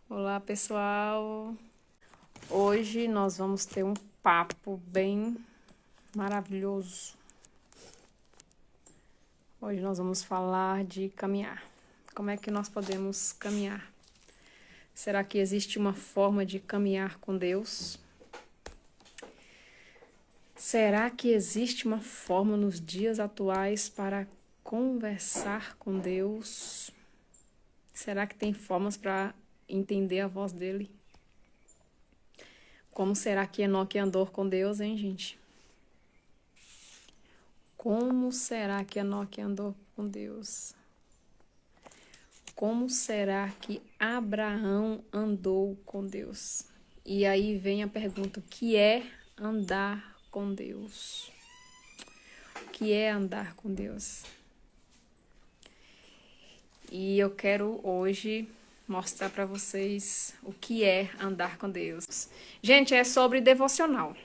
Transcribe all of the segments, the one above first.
Olá, pessoal! Hoje nós vamos ter um papo bem maravilhoso. Hoje nós vamos falar de caminhar. Como é que nós podemos caminhar? Será que existe uma forma de caminhar com Deus? Será que existe uma forma nos dias atuais para conversar com Deus? Será que tem formas para entender a voz dele? Como será que Enoque andou com Deus, hein, gente? Como será que Enoque andou com Deus? Como será que Abraão andou com Deus? E aí vem a pergunta, o que é andar com Deus? O que é andar com Deus? E eu quero hoje mostrar para vocês o que é andar com Deus. Gente, é sobre devocional.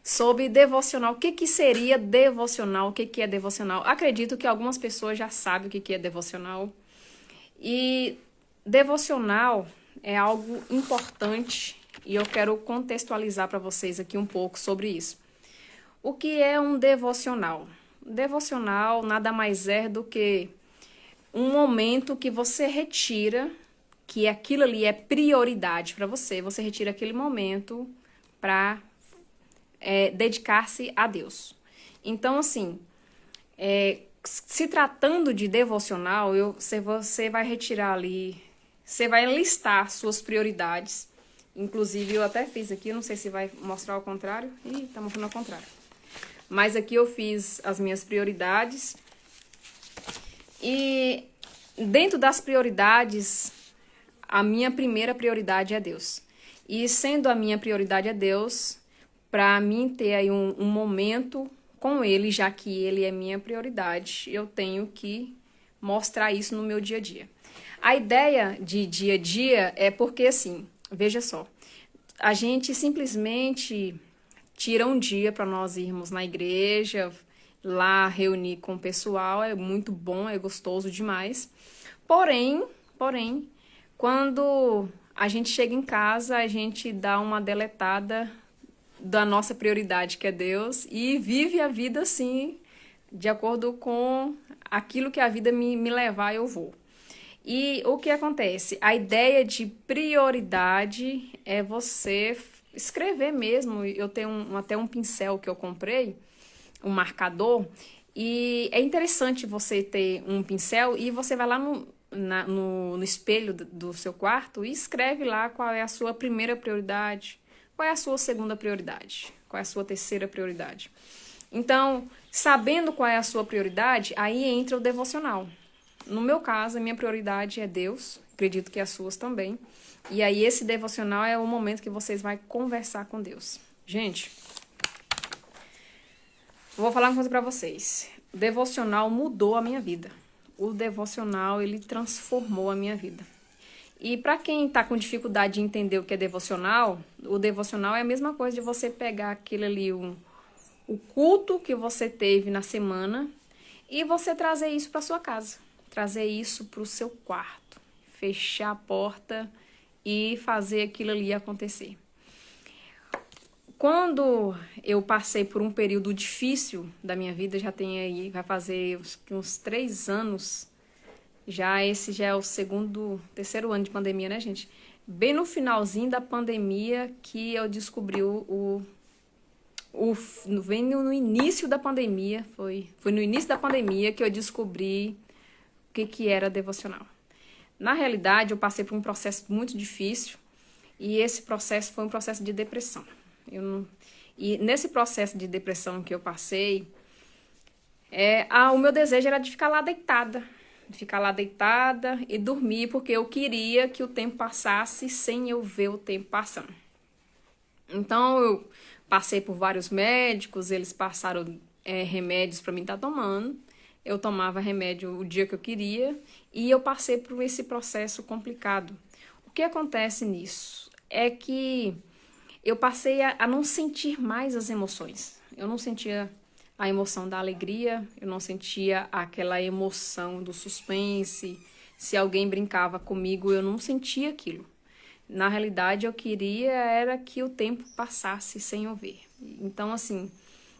Sobre devocional. O que seria devocional? O que é devocional? Acredito que algumas pessoas já sabem o que é devocional. E devocional é algo importante e eu quero contextualizar para vocês aqui um pouco sobre isso. O que é um devocional? Devocional nada mais é do que um momento que você retira, que aquilo ali é prioridade para você. Você retira aquele momento para dedicar-se a Deus. Então, assim, se tratando de devocional, você vai retirar ali, você vai listar suas prioridades. Inclusive, eu até fiz aqui, não sei se vai mostrar ao contrário. Ih, tá mostrando ao contrário. Mas aqui eu fiz as minhas prioridades. E dentro das prioridades, a minha primeira prioridade é Deus. E sendo a minha prioridade é Deus, para mim ter aí um momento com Ele, já que Ele é minha prioridade, eu tenho que mostrar isso no meu dia a dia. A ideia de dia a dia é porque, assim, veja só, a gente simplesmente tira um dia para nós irmos na igreja, lá reunir com o pessoal, é muito bom, é gostoso demais. Porém, quando a gente chega em casa, a gente dá uma deletada da nossa prioridade, que é Deus, e vive a vida assim, de acordo com aquilo que a vida me levar, eu vou. E o que acontece? A ideia de prioridade é você escrever mesmo. Eu tenho até um pincel que eu comprei, um marcador, e é interessante você ter um pincel e você vai lá no espelho do seu quarto e escreve lá qual é a sua primeira prioridade, qual é a sua segunda prioridade, qual é a sua terceira prioridade. Então, sabendo qual é a sua prioridade, aí entra o devocional. No meu caso, a minha prioridade é Deus, acredito que as suas também. E aí esse devocional é o momento que vocês vão conversar com Deus. Gente, vou falar uma coisa para vocês. O devocional mudou a minha vida. O devocional, ele transformou a minha vida. E para quem está com dificuldade de entender o que é devocional, o devocional é a mesma coisa de você pegar aquele ali, o culto que você teve na semana e você trazer isso para sua casa, trazer isso para o seu quarto, fechar a porta e fazer aquilo ali acontecer. Quando eu passei por um período difícil da minha vida, já tem aí, vai fazer uns 3 anos, esse já é o terceiro ano de pandemia, né, gente? Bem no finalzinho da pandemia que eu descobri vem no início da pandemia, foi no início da pandemia que eu descobri o que era devocional. Na realidade, eu passei por um processo muito difícil e esse processo foi um processo de depressão. E nesse processo de depressão que eu passei, o meu desejo era de ficar lá deitada e dormir, porque eu queria que o tempo passasse sem eu ver o tempo passando. Então, eu passei por vários médicos, eles passaram remédios para mim estar tomando. Eu tomava remédio o dia que eu queria e eu passei por esse processo complicado. O que acontece nisso? É que eu passei a não sentir mais as emoções. Eu não sentia a emoção da alegria, eu não sentia aquela emoção do suspense. Se alguém brincava comigo, eu não sentia aquilo. Na realidade, eu queria era que o tempo passasse sem eu ver. Então, assim,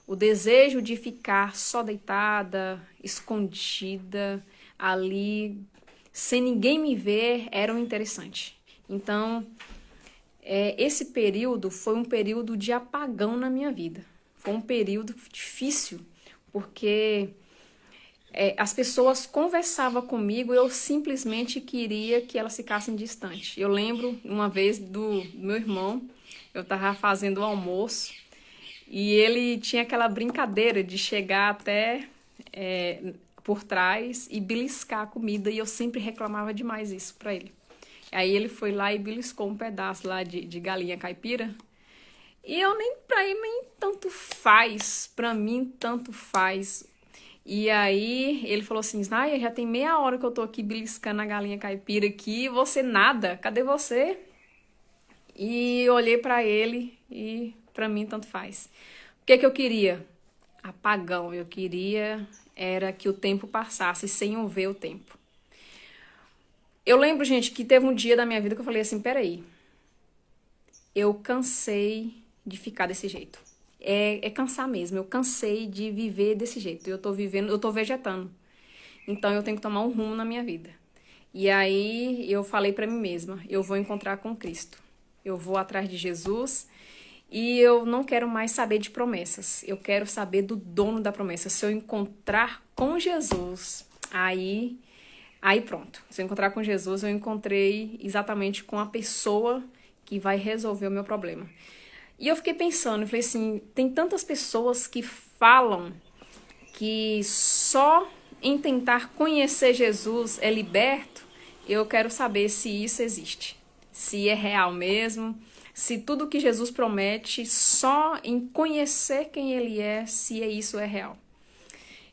o desejo de ficar só deitada, escondida, ali, sem ninguém me ver, era o interessante. Então, esse período foi um período de apagão na minha vida. Foi um período difícil, porque as pessoas conversavam comigo e eu simplesmente queria que elas ficassem distantes. Eu lembro uma vez do meu irmão, eu estava fazendo o almoço e ele tinha aquela brincadeira de chegar até por trás e beliscar a comida e eu sempre reclamava demais isso para ele. Aí ele foi lá e beliscou um pedaço lá de galinha caipira. E eu nem, pra mim, tanto faz. Pra mim, tanto faz. E aí ele falou assim, Naya, já tem meia hora que eu tô aqui beliscando a galinha caipira aqui e você nada. Cadê você? E eu olhei pra ele e pra mim tanto faz. O que que eu queria? Apagão. Eu queria era que o tempo passasse sem eu ver o tempo. Eu lembro, gente, que teve um dia da minha vida que eu falei assim, peraí, eu cansei de ficar desse jeito. É cansar mesmo, eu cansei de viver desse jeito. Eu tô vivendo, eu tô vegetando. Então eu tenho que tomar um rumo na minha vida. E aí eu falei pra mim mesma, eu vou encontrar com Cristo. Eu vou atrás de Jesus e eu não quero mais saber de promessas. Eu quero saber do dono da promessa. Se eu encontrar com Jesus, aí pronto. Se eu encontrar com Jesus, eu encontrei exatamente com a pessoa que vai resolver o meu problema. E eu fiquei pensando, eu falei assim, tem tantas pessoas que falam que só em tentar conhecer Jesus é liberto. Eu quero saber se isso existe, se é real mesmo, se tudo que Jesus promete, só em conhecer quem ele é, se isso é real.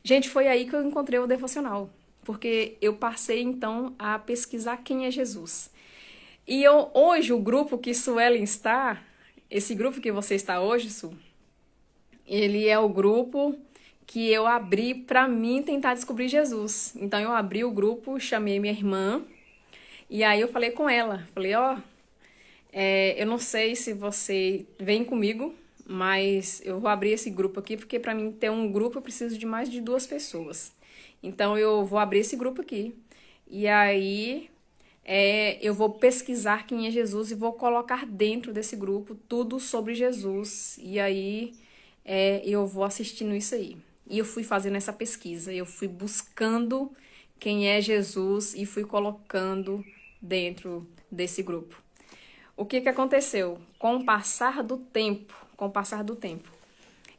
Gente, foi aí que eu encontrei o devocional, porque eu passei então a pesquisar quem é Jesus. E hoje, o grupo que Suelen está, esse grupo que você está hoje, Su, ele é o grupo que eu abri para mim tentar descobrir Jesus. Então eu abri o grupo, chamei minha irmã, e aí eu falei com ela, falei, ó, eu não sei se você vem comigo, mas eu vou abrir esse grupo aqui, porque para mim ter um grupo eu preciso de mais de 2 pessoas. Então eu vou abrir esse grupo aqui, e aí eu vou pesquisar quem é Jesus e vou colocar dentro desse grupo tudo sobre Jesus. E aí eu vou assistindo isso aí. E eu fui fazendo essa pesquisa, eu fui buscando quem é Jesus e fui colocando dentro desse grupo. O que que aconteceu? Com o passar do tempo,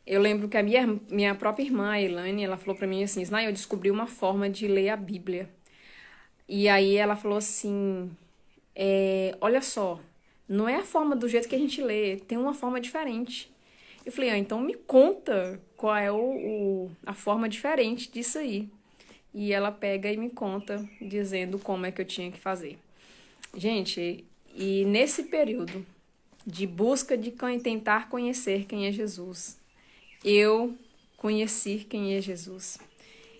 eu lembro que a minha própria irmã, a Elaine, ela falou pra mim assim, eu descobri uma forma de ler a Bíblia. E aí ela falou assim, olha só, não é a forma do jeito que a gente lê, tem uma forma diferente. Eu falei, então me conta qual é a forma diferente disso aí. E ela pega e me conta, dizendo como é que eu tinha que fazer. Gente, e nesse período de busca de tentar conhecer quem é Jesus, eu conheci quem é Jesus.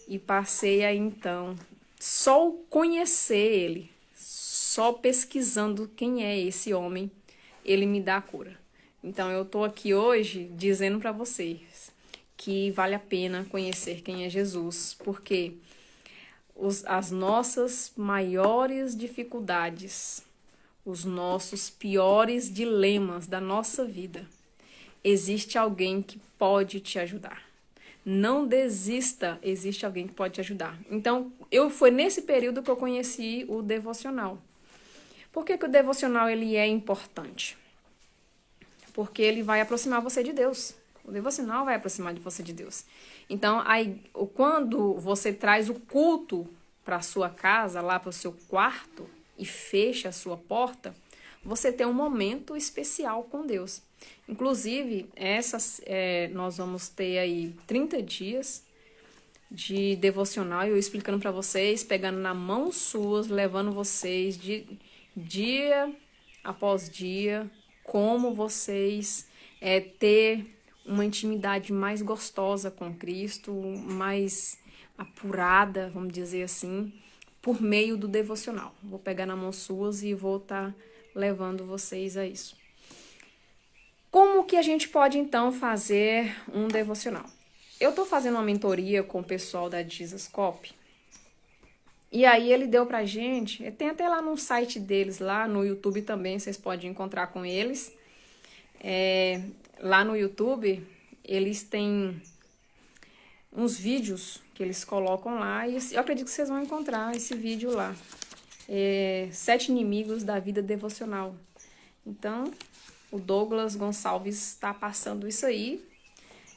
E passei a então só conhecer ele, só pesquisando quem é esse homem, ele me dá a cura. Então eu tô aqui hoje dizendo para vocês que vale a pena conhecer quem é Jesus, porque as nossas maiores dificuldades, os nossos piores dilemas da nossa vida, existe alguém que pode te ajudar. Não desista, existe alguém que pode te ajudar. Então, foi nesse período que eu conheci o devocional. Por que que o devocional ele é importante? Porque ele vai aproximar você de Deus. O devocional vai aproximar de você de Deus. Então, quando você traz o culto para a sua casa, lá para o seu quarto, e fecha a sua porta, você tem um momento especial com Deus. Inclusive, nós vamos ter aí 30 dias de devocional, eu explicando para vocês, pegando na mão suas, levando vocês de dia após dia, como vocês ter uma intimidade mais gostosa com Cristo, mais apurada, vamos dizer assim, por meio do devocional. Vou pegar na mão suas e vou estar levando vocês a isso. Como que a gente pode, então, fazer um devocional? Eu estou fazendo uma mentoria com o pessoal da Jesus Cop, e aí ele deu pra gente, tem até lá no site deles, lá no YouTube também, vocês podem encontrar com eles. Lá no YouTube, eles têm uns vídeos que eles colocam lá, e eu acredito que vocês vão encontrar esse vídeo lá. 7 inimigos da vida devocional. Então, o Douglas Gonçalves está passando isso aí,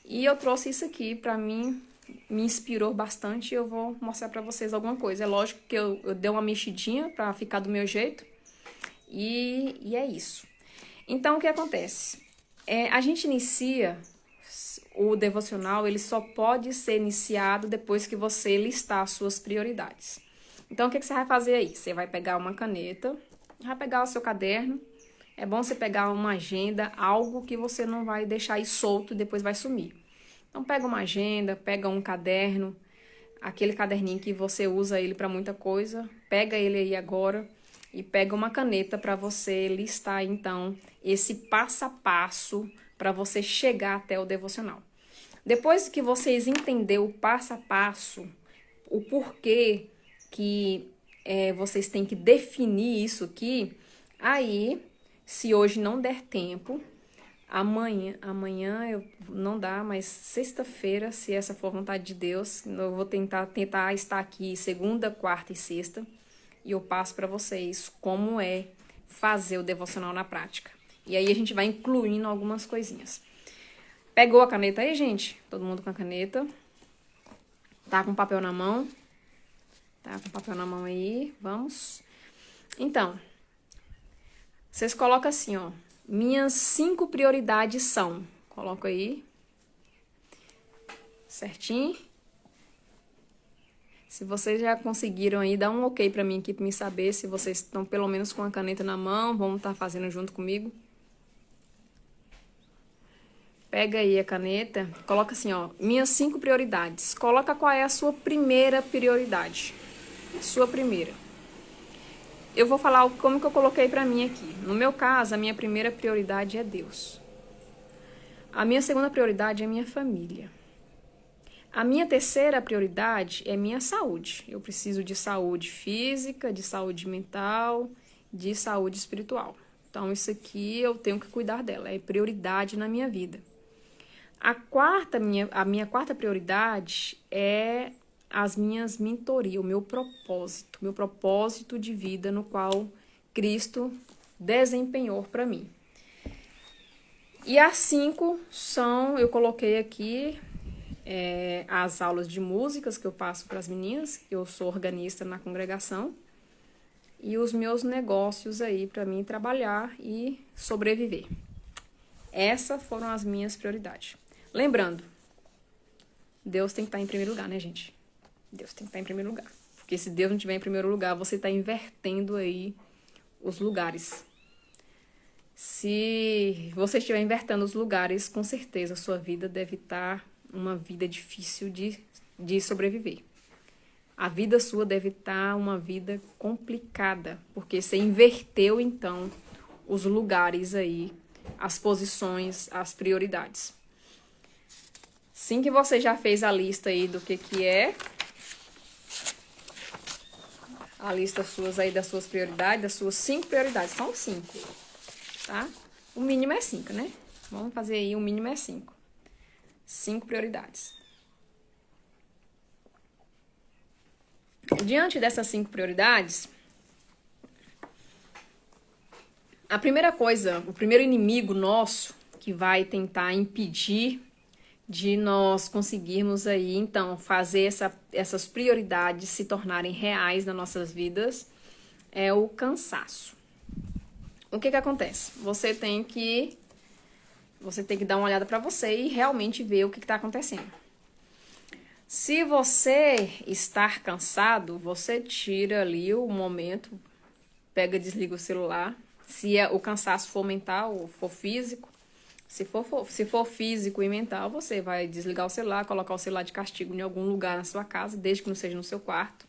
e eu trouxe isso aqui pra mim, me inspirou bastante, e eu vou mostrar pra vocês alguma coisa. É lógico que eu dei uma mexidinha pra ficar do meu jeito, e é isso. Então, o que acontece? A gente inicia o devocional, ele só pode ser iniciado depois que você listar as suas prioridades. Então, o que você vai fazer aí? Você vai pegar uma caneta, vai pegar o seu caderno. É bom você pegar uma agenda, algo que você não vai deixar aí solto e depois vai sumir. Então, pega uma agenda, pega um caderno, aquele caderninho que você usa ele para muita coisa, pega ele aí agora e pega uma caneta para você listar, então, esse passo a passo para você chegar até o devocional. Depois que vocês entenderem o passo a passo, o porquê que vocês têm que definir isso aqui, aí, se hoje não der tempo, amanhã eu não dá, mas sexta-feira, se essa for vontade de Deus, eu vou tentar estar aqui segunda, quarta e sexta, e eu passo para vocês como é fazer o devocional na prática. E aí a gente vai incluindo algumas coisinhas. Pegou a caneta aí, gente? Todo mundo com a caneta? Tá com papel na mão? Tá com papel na mão aí? Vamos. Então, vocês colocam assim, ó. Minhas 5 prioridades são. Coloco aí. Certinho. Se vocês já conseguiram aí, dá um ok pra mim aqui, pra me saber se vocês estão pelo menos com a caneta na mão. Vamos estar fazendo junto comigo. Pega aí a caneta, coloca assim, ó, minhas 5 prioridades. Coloca qual é a sua primeira prioridade. Sua primeira. Eu vou falar como que eu coloquei pra mim aqui. No meu caso, a minha primeira prioridade é Deus. A minha segunda prioridade é minha família. A minha terceira prioridade é minha saúde. Eu preciso de saúde física, de saúde mental, de saúde espiritual. Então, isso aqui eu tenho que cuidar dela, é prioridade na minha vida. A minha quarta prioridade é as minhas mentorias, o meu propósito de vida no qual Cristo desempenhou para mim. E as 5 são, eu coloquei aqui as aulas de músicas que eu passo para as meninas, eu sou organista na congregação, e os meus negócios aí para mim trabalhar e sobreviver. Essas foram as minhas prioridades. Lembrando, Deus tem que estar em primeiro lugar, né, gente? Deus tem que estar em primeiro lugar. Porque se Deus não estiver em primeiro lugar, você está invertendo aí os lugares. Se você estiver invertendo os lugares, com certeza a sua vida deve estar uma vida difícil de sobreviver. A vida sua deve estar uma vida complicada, porque você inverteu, então, os lugares aí, as posições, as prioridades. Assim que você já fez a lista aí do que é, a lista suas aí das suas prioridades, das suas 5 prioridades, são 5, tá? O mínimo é 5, né? Vamos fazer aí, o mínimo é 5. 5 prioridades. Diante dessas 5 prioridades, a primeira coisa, o primeiro inimigo nosso que vai tentar impedir de nós conseguirmos aí, então, fazer essas prioridades se tornarem reais nas nossas vidas, é o cansaço. O que acontece? Você tem que dar uma olhada para você e realmente ver o que está acontecendo. Se você estar cansado, você tira ali o momento, pega e desliga o celular. Se o cansaço for mental ou for físico, Se for físico e mental, você vai desligar o celular, colocar o celular de castigo em algum lugar na sua casa, desde que não seja no seu quarto.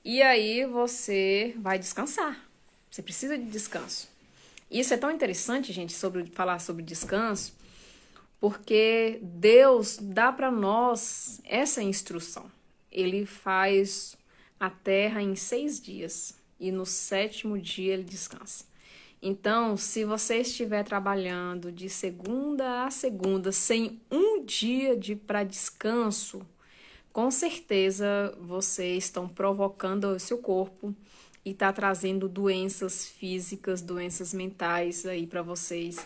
E aí você vai descansar. Você precisa de descanso. Isso é tão interessante, gente, falar sobre descanso, porque Deus dá para nós essa instrução. Ele faz a terra em 6 dias e no 7º dia ele descansa. Então, se você estiver trabalhando de segunda a segunda sem um dia para descanso, com certeza vocês estão provocando o seu corpo e está trazendo doenças físicas, doenças mentais aí para vocês.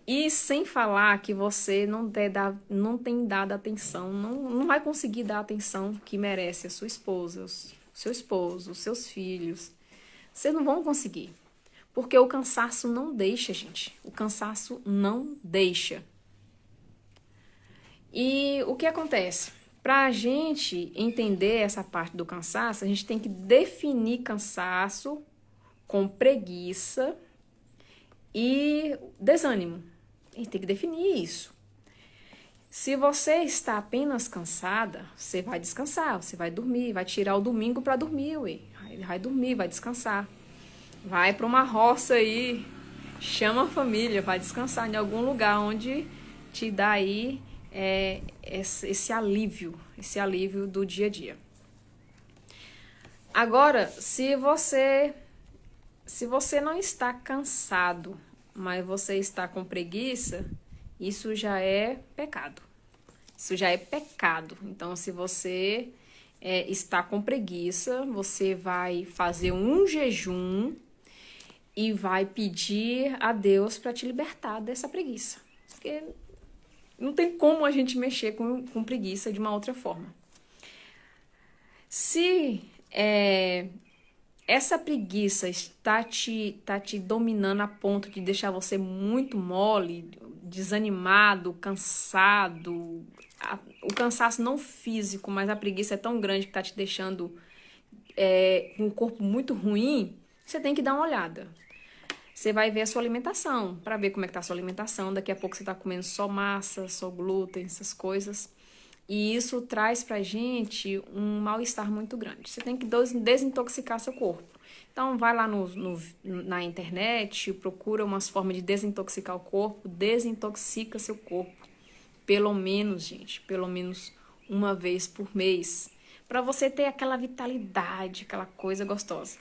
E sem falar que você não tem dado atenção, não vai conseguir dar a atenção que merece a sua esposa, o seu esposo, os seus filhos. Vocês não vão conseguir. Porque o cansaço não deixa, gente. O cansaço não deixa. E o que acontece? Para a gente entender essa parte do cansaço, a gente tem que definir cansaço com preguiça e desânimo. A gente tem que definir isso. Se você está apenas cansada, você vai descansar, você vai dormir, vai tirar o domingo para dormir, ué. Vai dormir, vai descansar. Vai para uma roça aí, chama a família, vai descansar em algum lugar onde te dá aí esse alívio do dia a dia. Agora, se você não está cansado, mas você está com preguiça, isso já é pecado. Isso já é pecado. Então, se você está com preguiça, você vai fazer um jejum e vai pedir a Deus para te libertar dessa preguiça. Porque não tem como a gente mexer com preguiça de uma outra forma. Se essa preguiça está te dominando a ponto de deixar você muito mole, desanimado, cansado, o cansaço não físico, mas a preguiça é tão grande que está te deixando com o corpo muito ruim, você tem que dar uma olhada. Você vai ver a sua alimentação, para ver como é que tá a sua alimentação. Daqui a pouco você está comendo só massa, só glúten, essas coisas. E isso traz pra gente um mal-estar muito grande. Você tem que desintoxicar seu corpo. Então, vai lá na internet, procura umas formas de desintoxicar o corpo, desintoxica seu corpo. Pelo menos, gente, pelo menos uma vez por mês. Para você ter aquela vitalidade, aquela coisa gostosa.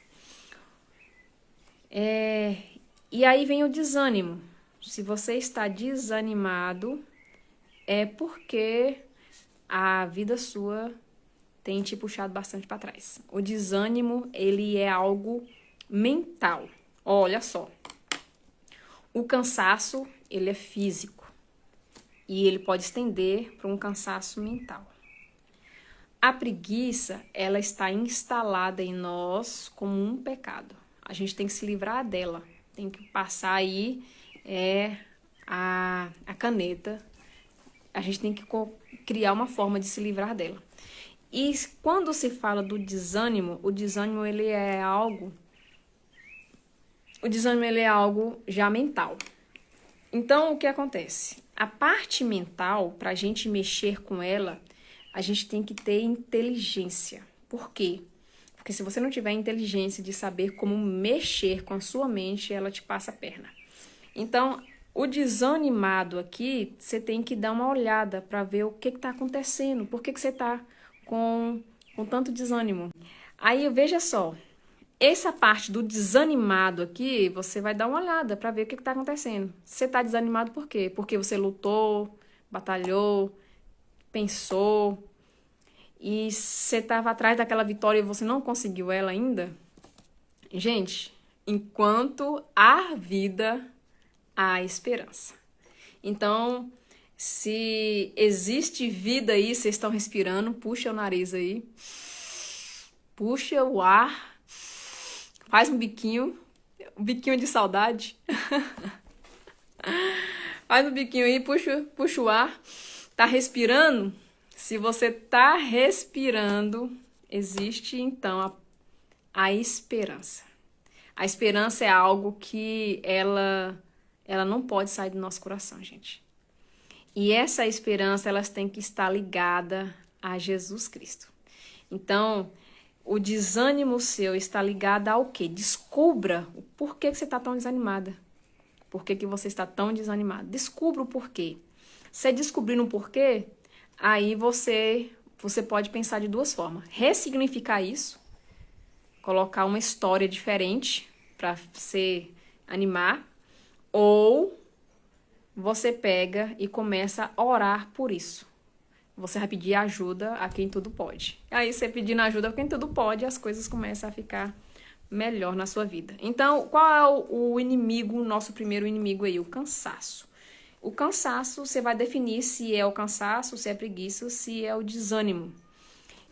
E aí vem o desânimo. Se você está desanimado, é porque a vida sua tem te puxado bastante para trás. O desânimo, ele é algo mental. Olha só. O cansaço, ele é físico. E ele pode estender para um cansaço mental. A preguiça, ela está instalada em nós como um pecado. A gente tem que se livrar dela. Tem que passar aí a caneta. A gente tem que criar uma forma de se livrar dela. E quando se fala do desânimo, o desânimo ele é algo já mental. Então, o que acontece? A parte mental, para a gente mexer com ela, a gente tem que ter inteligência. Por quê? Porque se você não tiver inteligência de saber como mexer com a sua mente, ela te passa a perna. Então, o desanimado aqui, você tem que dar uma olhada para ver o que está acontecendo. Por que você está com tanto desânimo? Aí, veja só. Essa parte do desanimado aqui, você vai dar uma olhada para ver o que está acontecendo. Você está desanimado por quê? Porque você lutou, batalhou, pensou, e você estava atrás daquela vitória e você não conseguiu ela ainda? Gente, enquanto há vida, há esperança. Então, se existe vida aí, vocês estão respirando, puxa o nariz aí, puxa o ar, faz um biquinho de saudade. Faz um biquinho aí, puxa o ar, tá respirando? Se você tá respirando, existe então a esperança. A esperança é algo que ela ela não pode sair do nosso coração, gente. E essa esperança, elas têm que estar ligada a Jesus Cristo. Então, o desânimo seu está ligado ao quê? Descubra o porquê que você está tão desanimada. Por que você está tão desanimado? Descubra o porquê. Você descobrindo o porquê, aí você pode pensar de duas formas. Ressignificar isso, colocar uma história diferente para você animar, ou você pega e começa a orar por isso. Você vai pedir ajuda a quem tudo pode. Aí você pedindo ajuda a quem tudo pode, as coisas começam a ficar melhor na sua vida. Então, qual é o inimigo, o nosso primeiro inimigo aí? O cansaço. O cansaço, você vai definir se é o cansaço, se é preguiça, se é o desânimo.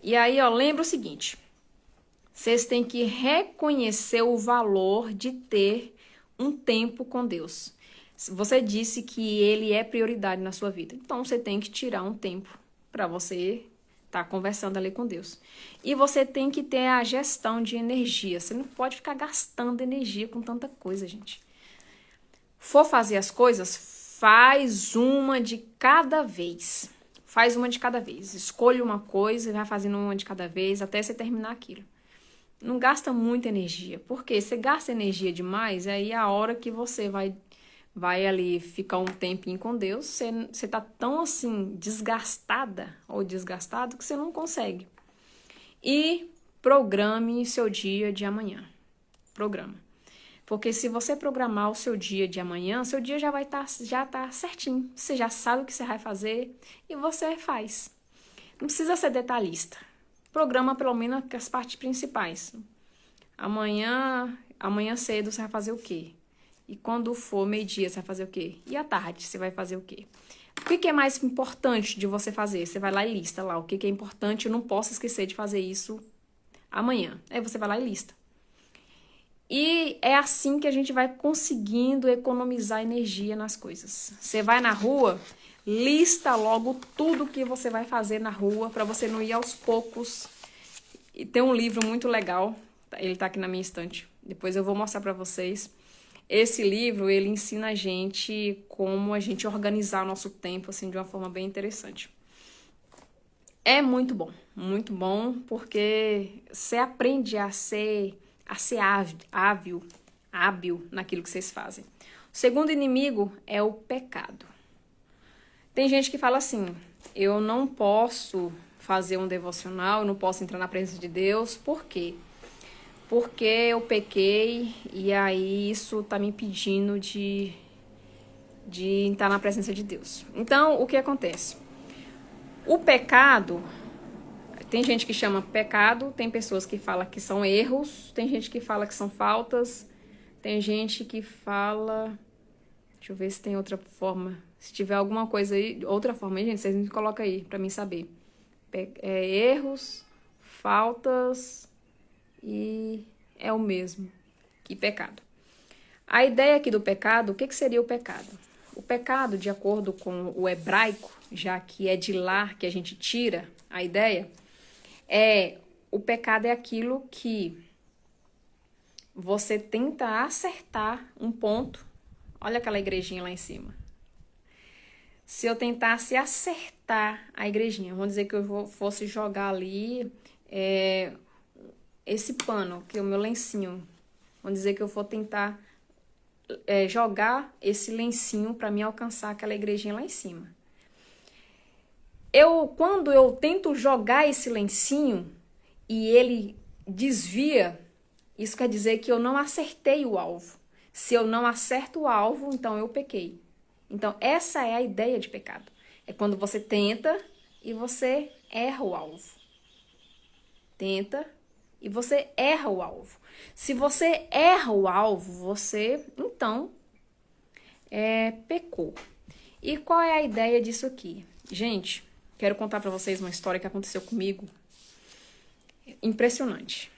E aí, ó, lembra o seguinte, vocês têm que reconhecer o valor de ter um tempo com Deus. Você disse que ele é prioridade na sua vida, então você tem que tirar um tempo para você estar conversando ali com Deus. E você tem que ter a gestão de energia. Você não pode ficar gastando energia com tanta coisa, gente. For fazer as coisas, faz uma de cada vez. Faz uma de cada vez. Escolhe uma coisa e vai fazendo uma de cada vez até você terminar aquilo. Não gasta muita energia. Porque você gasta energia demais, aí a hora que você vai ali ficar um tempinho com Deus, você tá tão assim desgastada ou desgastado que você não consegue. E programe seu dia de amanhã. Programa. Porque se você programar o seu dia de amanhã, seu dia já vai já tá certinho. Você já sabe o que você vai fazer e você faz. Não precisa ser detalhista. Programa pelo menos as partes principais. Amanhã cedo você vai fazer o quê? E quando for meio-dia, você vai fazer o quê? E à tarde, você vai fazer o quê? O que é mais importante de você fazer? Você vai lá e lista lá o que é importante. Eu não posso esquecer de fazer isso amanhã. Aí você vai lá e lista. E é assim que a gente vai conseguindo economizar energia nas coisas. Você vai na rua, lista logo tudo que você vai fazer na rua para você não ir aos poucos. E tem um livro muito legal, ele tá aqui na minha estante. Depois eu vou mostrar para vocês. Esse livro, ele ensina a gente como a gente organizar o nosso tempo, assim, de uma forma bem interessante. É muito bom, porque você aprende a ser hábil naquilo que vocês fazem. O segundo inimigo é o pecado. Tem gente que fala assim, eu não posso fazer um devocional, eu não posso entrar na presença de Deus, por quê? Porque eu pequei e aí isso tá me impedindo de estar na presença de Deus. Então, o que acontece? O pecado, tem gente que chama pecado, tem pessoas que falam que são erros, tem gente que fala que são faltas, tem gente que fala... Deixa eu ver se tem outra forma. Se tiver alguma coisa aí, outra forma aí, gente, vocês me colocam aí pra mim saber. Erros, faltas... E é o mesmo que pecado. A ideia aqui do pecado, o que seria o pecado? O pecado, de acordo com o hebraico, já que é de lá que a gente tira a ideia, o pecado é aquilo que você tenta acertar um ponto. Olha aquela igrejinha lá em cima. Se eu tentasse acertar a igrejinha, vamos dizer que eu fosse jogar ali... esse pano, que é o meu lencinho, vamos dizer que eu vou tentar jogar esse lencinho para me alcançar aquela igrejinha lá em cima. Quando eu tento jogar esse lencinho e ele desvia, isso quer dizer que eu não acertei o alvo. Se eu não acerto o alvo, então eu pequei. Então essa é a ideia de pecado. É quando você tenta e você erra o alvo. Tenta e você erra o alvo. Se você erra o alvo, você, então, pecou. E qual é a ideia disso aqui? Gente, quero contar pra vocês uma história que aconteceu comigo. Impressionante.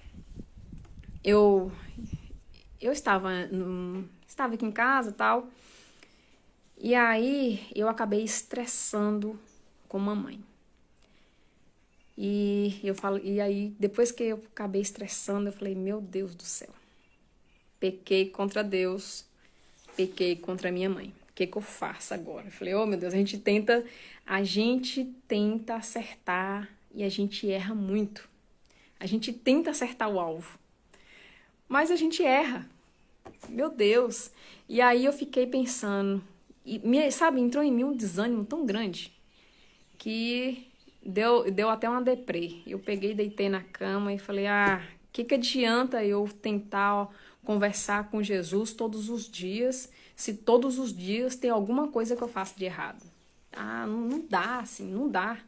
Eu estava aqui em casa e tal, e aí eu acabei estressando com mamãe. E aí, depois que eu acabei estressando, eu falei, meu Deus do céu, pequei contra Deus, pequei contra minha mãe. O que eu faço agora? Eu falei, oh meu Deus, a gente tenta acertar e a gente erra muito. A gente tenta acertar o alvo, mas a gente erra. Meu Deus. E aí eu fiquei pensando, sabe, entrou em mim um desânimo tão grande que deu até uma deprê. Eu peguei, deitei na cama e falei, o que adianta eu tentar conversar com Jesus todos os dias, se todos os dias tem alguma coisa que eu faço de errado? Não dá, assim, não dá.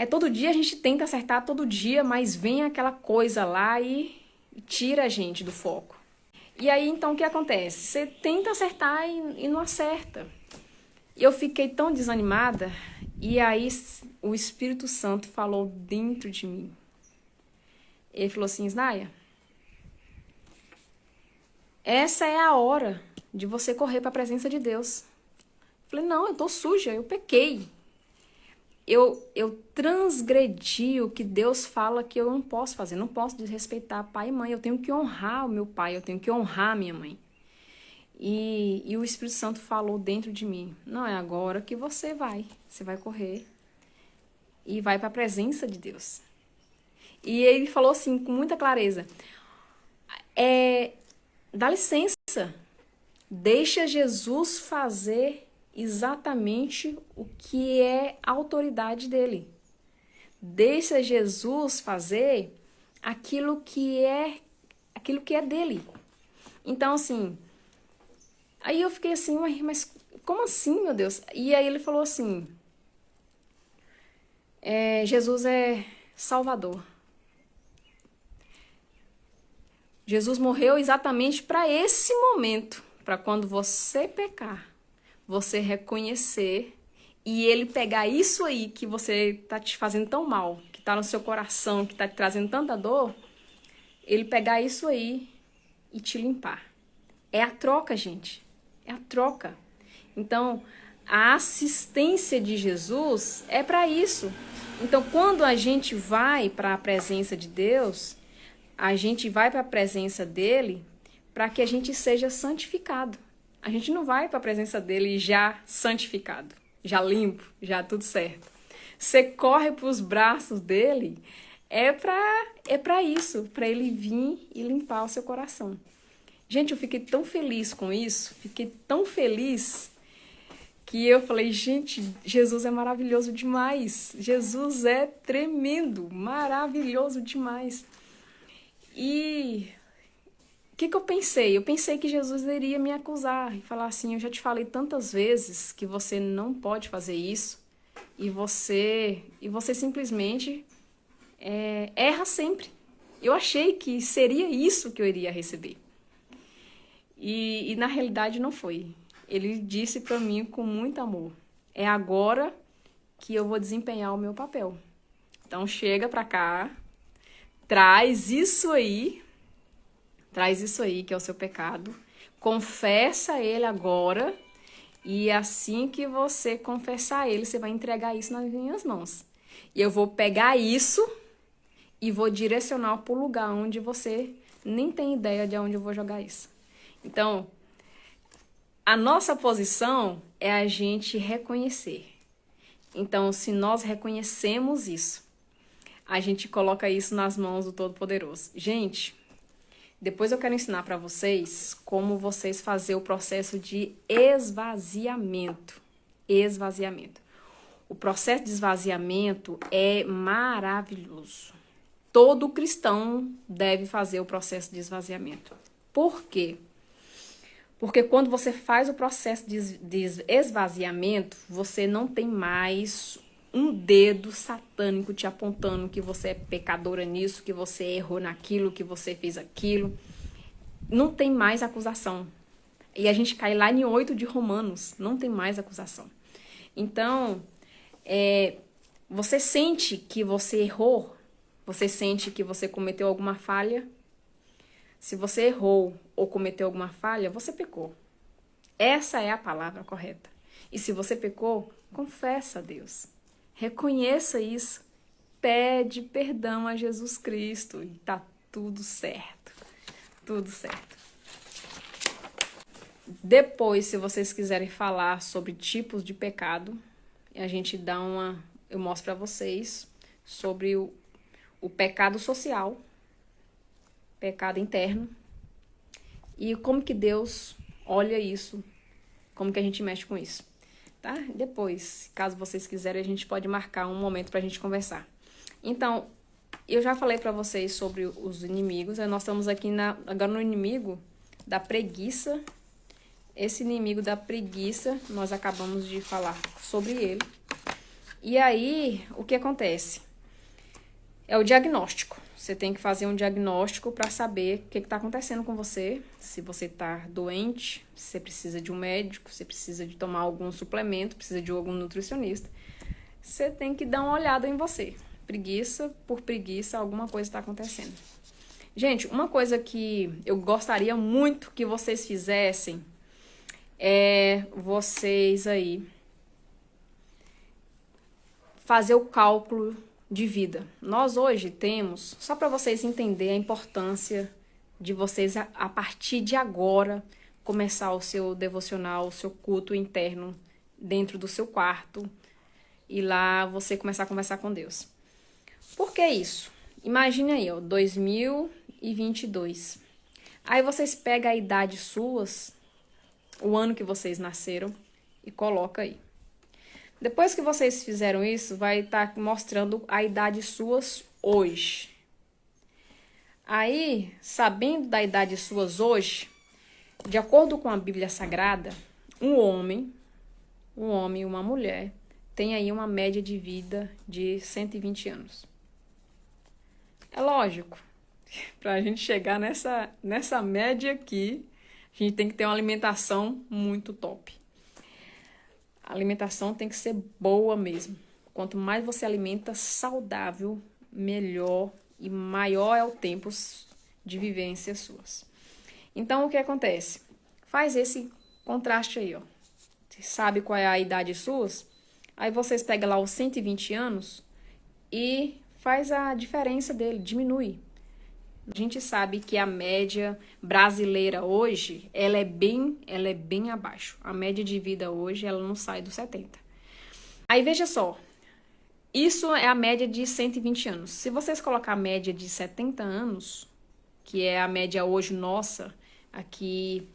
Todo dia a gente tenta acertar todo dia, mas vem aquela coisa lá e tira a gente do foco. E aí, então, o que acontece? Você tenta acertar e não acerta. E eu fiquei tão desanimada, e aí o Espírito Santo falou dentro de mim. Ele falou assim, Isnaia, essa é a hora de você correr para a presença de Deus. Eu falei, não, eu tô suja, eu pequei. Eu transgredi o que Deus fala que eu não posso fazer. Não posso desrespeitar pai e mãe. Eu tenho que honrar o meu pai, eu tenho que honrar a minha mãe. E o Espírito Santo falou dentro de mim, não é agora que você vai correr e vai para a presença de Deus. E ele falou assim, com muita clareza, dá licença, deixa Jesus fazer exatamente o que é a autoridade dele. Deixa Jesus fazer aquilo que é dele. Então, assim, aí eu fiquei assim, mas como assim, meu Deus? E aí ele falou assim, Jesus é Salvador. Jesus morreu exatamente para esse momento, para quando você pecar, você reconhecer e ele pegar isso aí que você tá te fazendo tão mal, que tá no seu coração, que tá te trazendo tanta dor, ele pegar isso aí e te limpar. É a troca, gente. É a troca. Então, a assistência de Jesus é para isso. Então, quando a gente vai para a presença de Deus, a gente vai para a presença dele para que a gente seja santificado. A gente não vai para a presença dele já santificado, já limpo, já tudo certo. Você corre para os braços dele, é para isso, para ele vir e limpar o seu coração. Gente, eu fiquei tão feliz com isso, fiquei tão feliz que eu falei, gente, Jesus é maravilhoso demais. Jesus é tremendo, maravilhoso demais. E o que eu pensei? Eu pensei que Jesus iria me acusar e falar assim, eu já te falei tantas vezes que você não pode fazer isso e você simplesmente erra sempre. Eu achei que seria isso que eu iria receber. E na realidade não foi. Ele disse para mim com muito amor, é agora que eu vou desempenhar o meu papel. Então chega para cá, traz isso aí que é o seu pecado, confessa ele agora, e assim que você confessar ele, você vai entregar isso nas minhas mãos. E eu vou pegar isso e vou direcionar para o lugar onde você nem tem ideia de onde eu vou jogar isso. Então, a nossa posição é a gente reconhecer. Então, se nós reconhecemos isso, a gente coloca isso nas mãos do Todo-Poderoso. Gente, depois eu quero ensinar para vocês como vocês fazer o processo de esvaziamento. Esvaziamento. O processo de esvaziamento é maravilhoso. Todo cristão deve fazer o processo de esvaziamento. Por quê? Porque quando você faz o processo de esvaziamento, você não tem mais um dedo satânico te apontando que você é pecadora nisso, que você errou naquilo, que você fez aquilo. Não tem mais acusação. E a gente cai lá em 8 de Romanos, não tem mais acusação. Então, você sente que você errou, você sente que você cometeu alguma falha. Se você errou ou cometeu alguma falha, você pecou. Essa é a palavra correta. E se você pecou, confessa a Deus. Reconheça isso. Pede perdão a Jesus Cristo e tá tudo certo. Tudo certo. Depois, se vocês quiserem falar sobre tipos de pecado, a gente dá eu mostro para vocês sobre o pecado social, pecado interno, e como que Deus olha isso, como que a gente mexe com isso, tá? Depois, caso vocês quiserem, a gente pode marcar um momento pra gente conversar. Então, eu já falei pra vocês sobre os inimigos, nós estamos aqui agora no inimigo da preguiça. Esse inimigo da preguiça, nós acabamos de falar sobre ele. E aí, o que acontece? É o diagnóstico. Você tem que fazer um diagnóstico para saber o que está acontecendo com você. Se você está doente, se você precisa de um médico, se você precisa de tomar algum suplemento, precisa de algum nutricionista. Você tem que dar uma olhada em você. Preguiça por preguiça, alguma coisa está acontecendo. Gente, uma coisa que eu gostaria muito que vocês fizessem é vocês aí fazer o cálculo de vida. Nós hoje temos, só para vocês entenderem a importância de vocês, a partir de agora, começar o seu devocional, o seu culto interno dentro do seu quarto e lá você começar a conversar com Deus. Por que isso? Imagine aí, ó, 2022. Aí vocês pegam a idade suas, o ano que vocês nasceram e coloca aí. Depois que vocês fizeram isso, vai estar mostrando a idade suas hoje. Aí, sabendo da idade suas hoje, de acordo com a Bíblia Sagrada, um homem e uma mulher tem aí uma média de vida de 120 anos. É lógico, para a gente chegar nessa média aqui, a gente tem que ter uma alimentação muito top. A alimentação tem que ser boa mesmo. Quanto mais você alimenta saudável, melhor e maior é o tempo de vivência suas. Então, o que acontece? Faz esse contraste aí, ó. Você sabe qual é a idade suas? Aí vocês pegam lá os 120 anos e faz a diferença dele, diminui. A gente sabe que a média brasileira hoje, ela é bem abaixo. A média de vida hoje, ela não sai dos 70. Aí veja só, isso é a média de 120 anos. Se vocês colocar a média de 70 anos, que é a média hoje nossa, aqui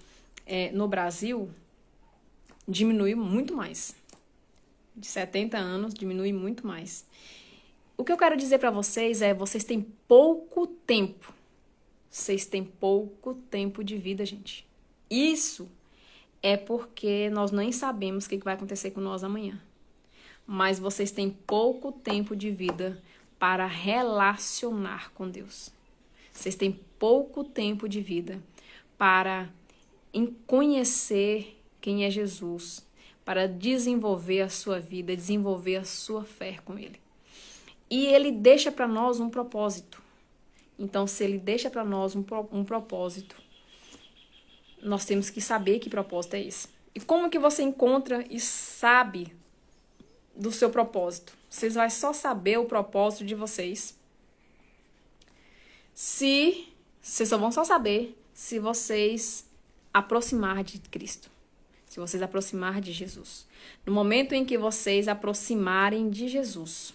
no Brasil, diminui muito mais. De 70 anos, diminui muito mais. O que eu quero dizer para vocês é, vocês têm pouco tempo. Vocês têm pouco tempo de vida, gente. Isso é porque nós nem sabemos o que vai acontecer com nós amanhã. Mas vocês têm pouco tempo de vida para relacionar com Deus. Vocês têm pouco tempo de vida para conhecer quem é Jesus, para desenvolver a sua vida, desenvolver a sua fé com Ele. E Ele deixa para nós um propósito. Então, se Ele deixa para nós um propósito, nós temos que saber que propósito é esse. E como que você encontra e sabe do seu propósito? Vocês vão só saber o propósito de vocês. Vocês só vão só saber se vocês aproximar de Cristo. Se vocês aproximar de Jesus. No momento em que vocês aproximarem de Jesus,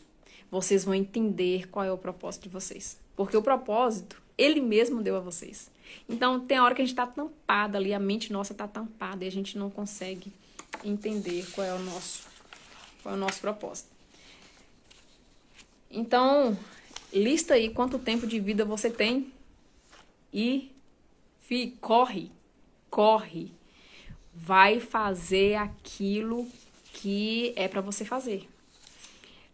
vocês vão entender qual é o propósito de vocês. Porque o propósito, Ele mesmo deu a vocês. Então, tem a hora que a gente está tampada ali, a mente nossa está tampada e a gente não consegue entender qual é o nosso propósito. Então, lista aí quanto tempo de vida você tem e corre. Vai fazer aquilo que é para você fazer.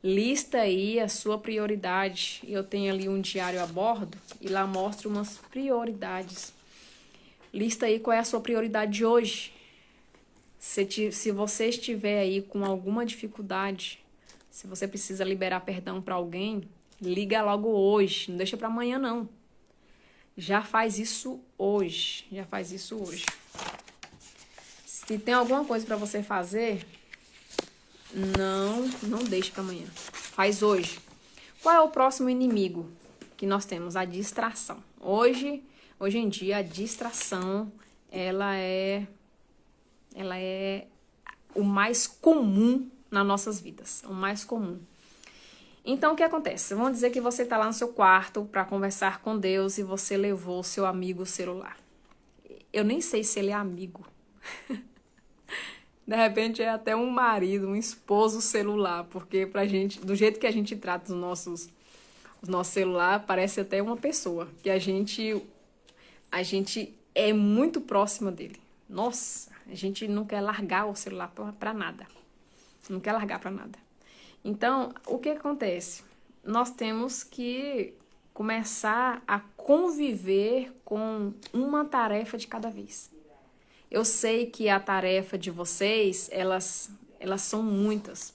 Lista aí a sua prioridade. Eu tenho ali um diário a bordo e lá mostro umas prioridades. Lista aí qual é a sua prioridade de hoje. Se você estiver aí com alguma dificuldade, se você precisa liberar perdão para alguém, liga logo hoje. Não deixa para amanhã, não. Já faz isso hoje. Se tem alguma coisa para você fazer, não deixe para amanhã. Faz hoje. Qual é o próximo inimigo que nós temos? A distração. Hoje em dia, a distração, ela é Ela é o mais comum nas nossas vidas, o mais comum. Então, o que acontece? Vamos dizer que você está lá no seu quarto para conversar com Deus e você levou o seu amigo celular. Eu nem sei se ele é amigo. De repente é até um marido, um esposo celular, porque pra gente, do jeito que a gente trata os nossos celular, parece até uma pessoa, que a gente é muito próxima dele. Nossa, a gente não quer largar o celular pra nada. Não quer largar pra nada. Então, o que acontece? Nós temos que começar a conviver com uma tarefa de cada vez. Eu sei que a tarefa de vocês, elas são muitas.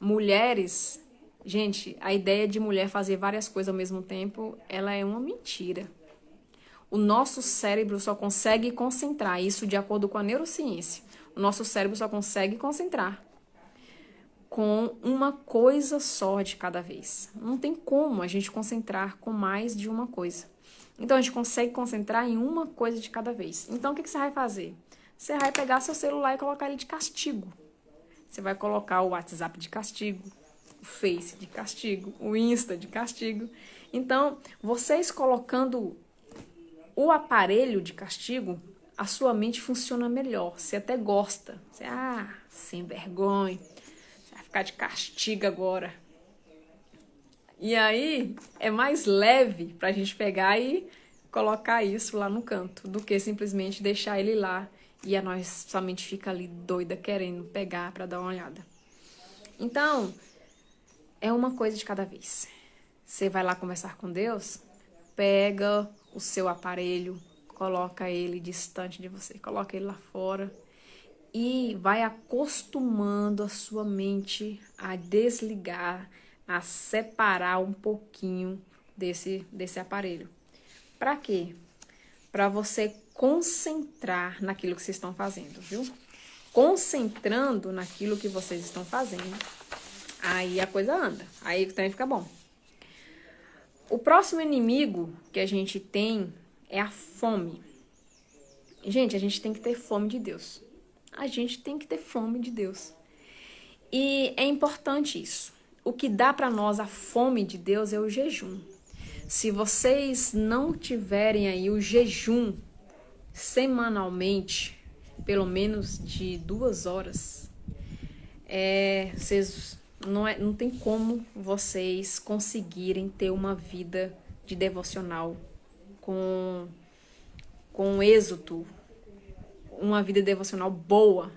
Mulheres, gente, a ideia de mulher fazer várias coisas ao mesmo tempo, ela é uma mentira. O nosso cérebro só consegue concentrar, isso de acordo com a neurociência. O nosso cérebro só consegue concentrar com uma coisa só de cada vez. Não tem como a gente concentrar com mais de uma coisa. Então, a gente consegue concentrar em uma coisa de cada vez. Então, o que você vai fazer? Você vai pegar seu celular e colocar ele de castigo. Você vai colocar o WhatsApp de castigo, o Face de castigo, o Insta de castigo. Então, vocês colocando o aparelho de castigo, a sua mente funciona melhor. Você até gosta. Você, sem vergonha. Você vai ficar de castigo agora. E aí, é mais leve pra gente pegar e colocar isso lá no canto, do que simplesmente deixar ele lá e a nossa mente fica ali doida querendo pegar pra dar uma olhada. Então, é uma coisa de cada vez. Você vai lá conversar com Deus, pega o seu aparelho, coloca ele distante de você, coloca ele lá fora e vai acostumando a sua mente a desligar, a separar um pouquinho desse aparelho. Para quê? Para você concentrar naquilo que vocês estão fazendo, viu? Concentrando naquilo que vocês estão fazendo, aí a coisa anda, aí o trem fica bom. O próximo inimigo que a gente tem é a fome. Gente, a gente tem que ter fome de Deus. A gente tem que ter fome de Deus. E é importante isso. O que dá para nós a fome de Deus é o jejum. Se vocês não tiverem aí o jejum semanalmente, pelo menos de 2 horas, vocês não tem como vocês conseguirem ter uma vida de devocional com êxito, uma vida devocional boa.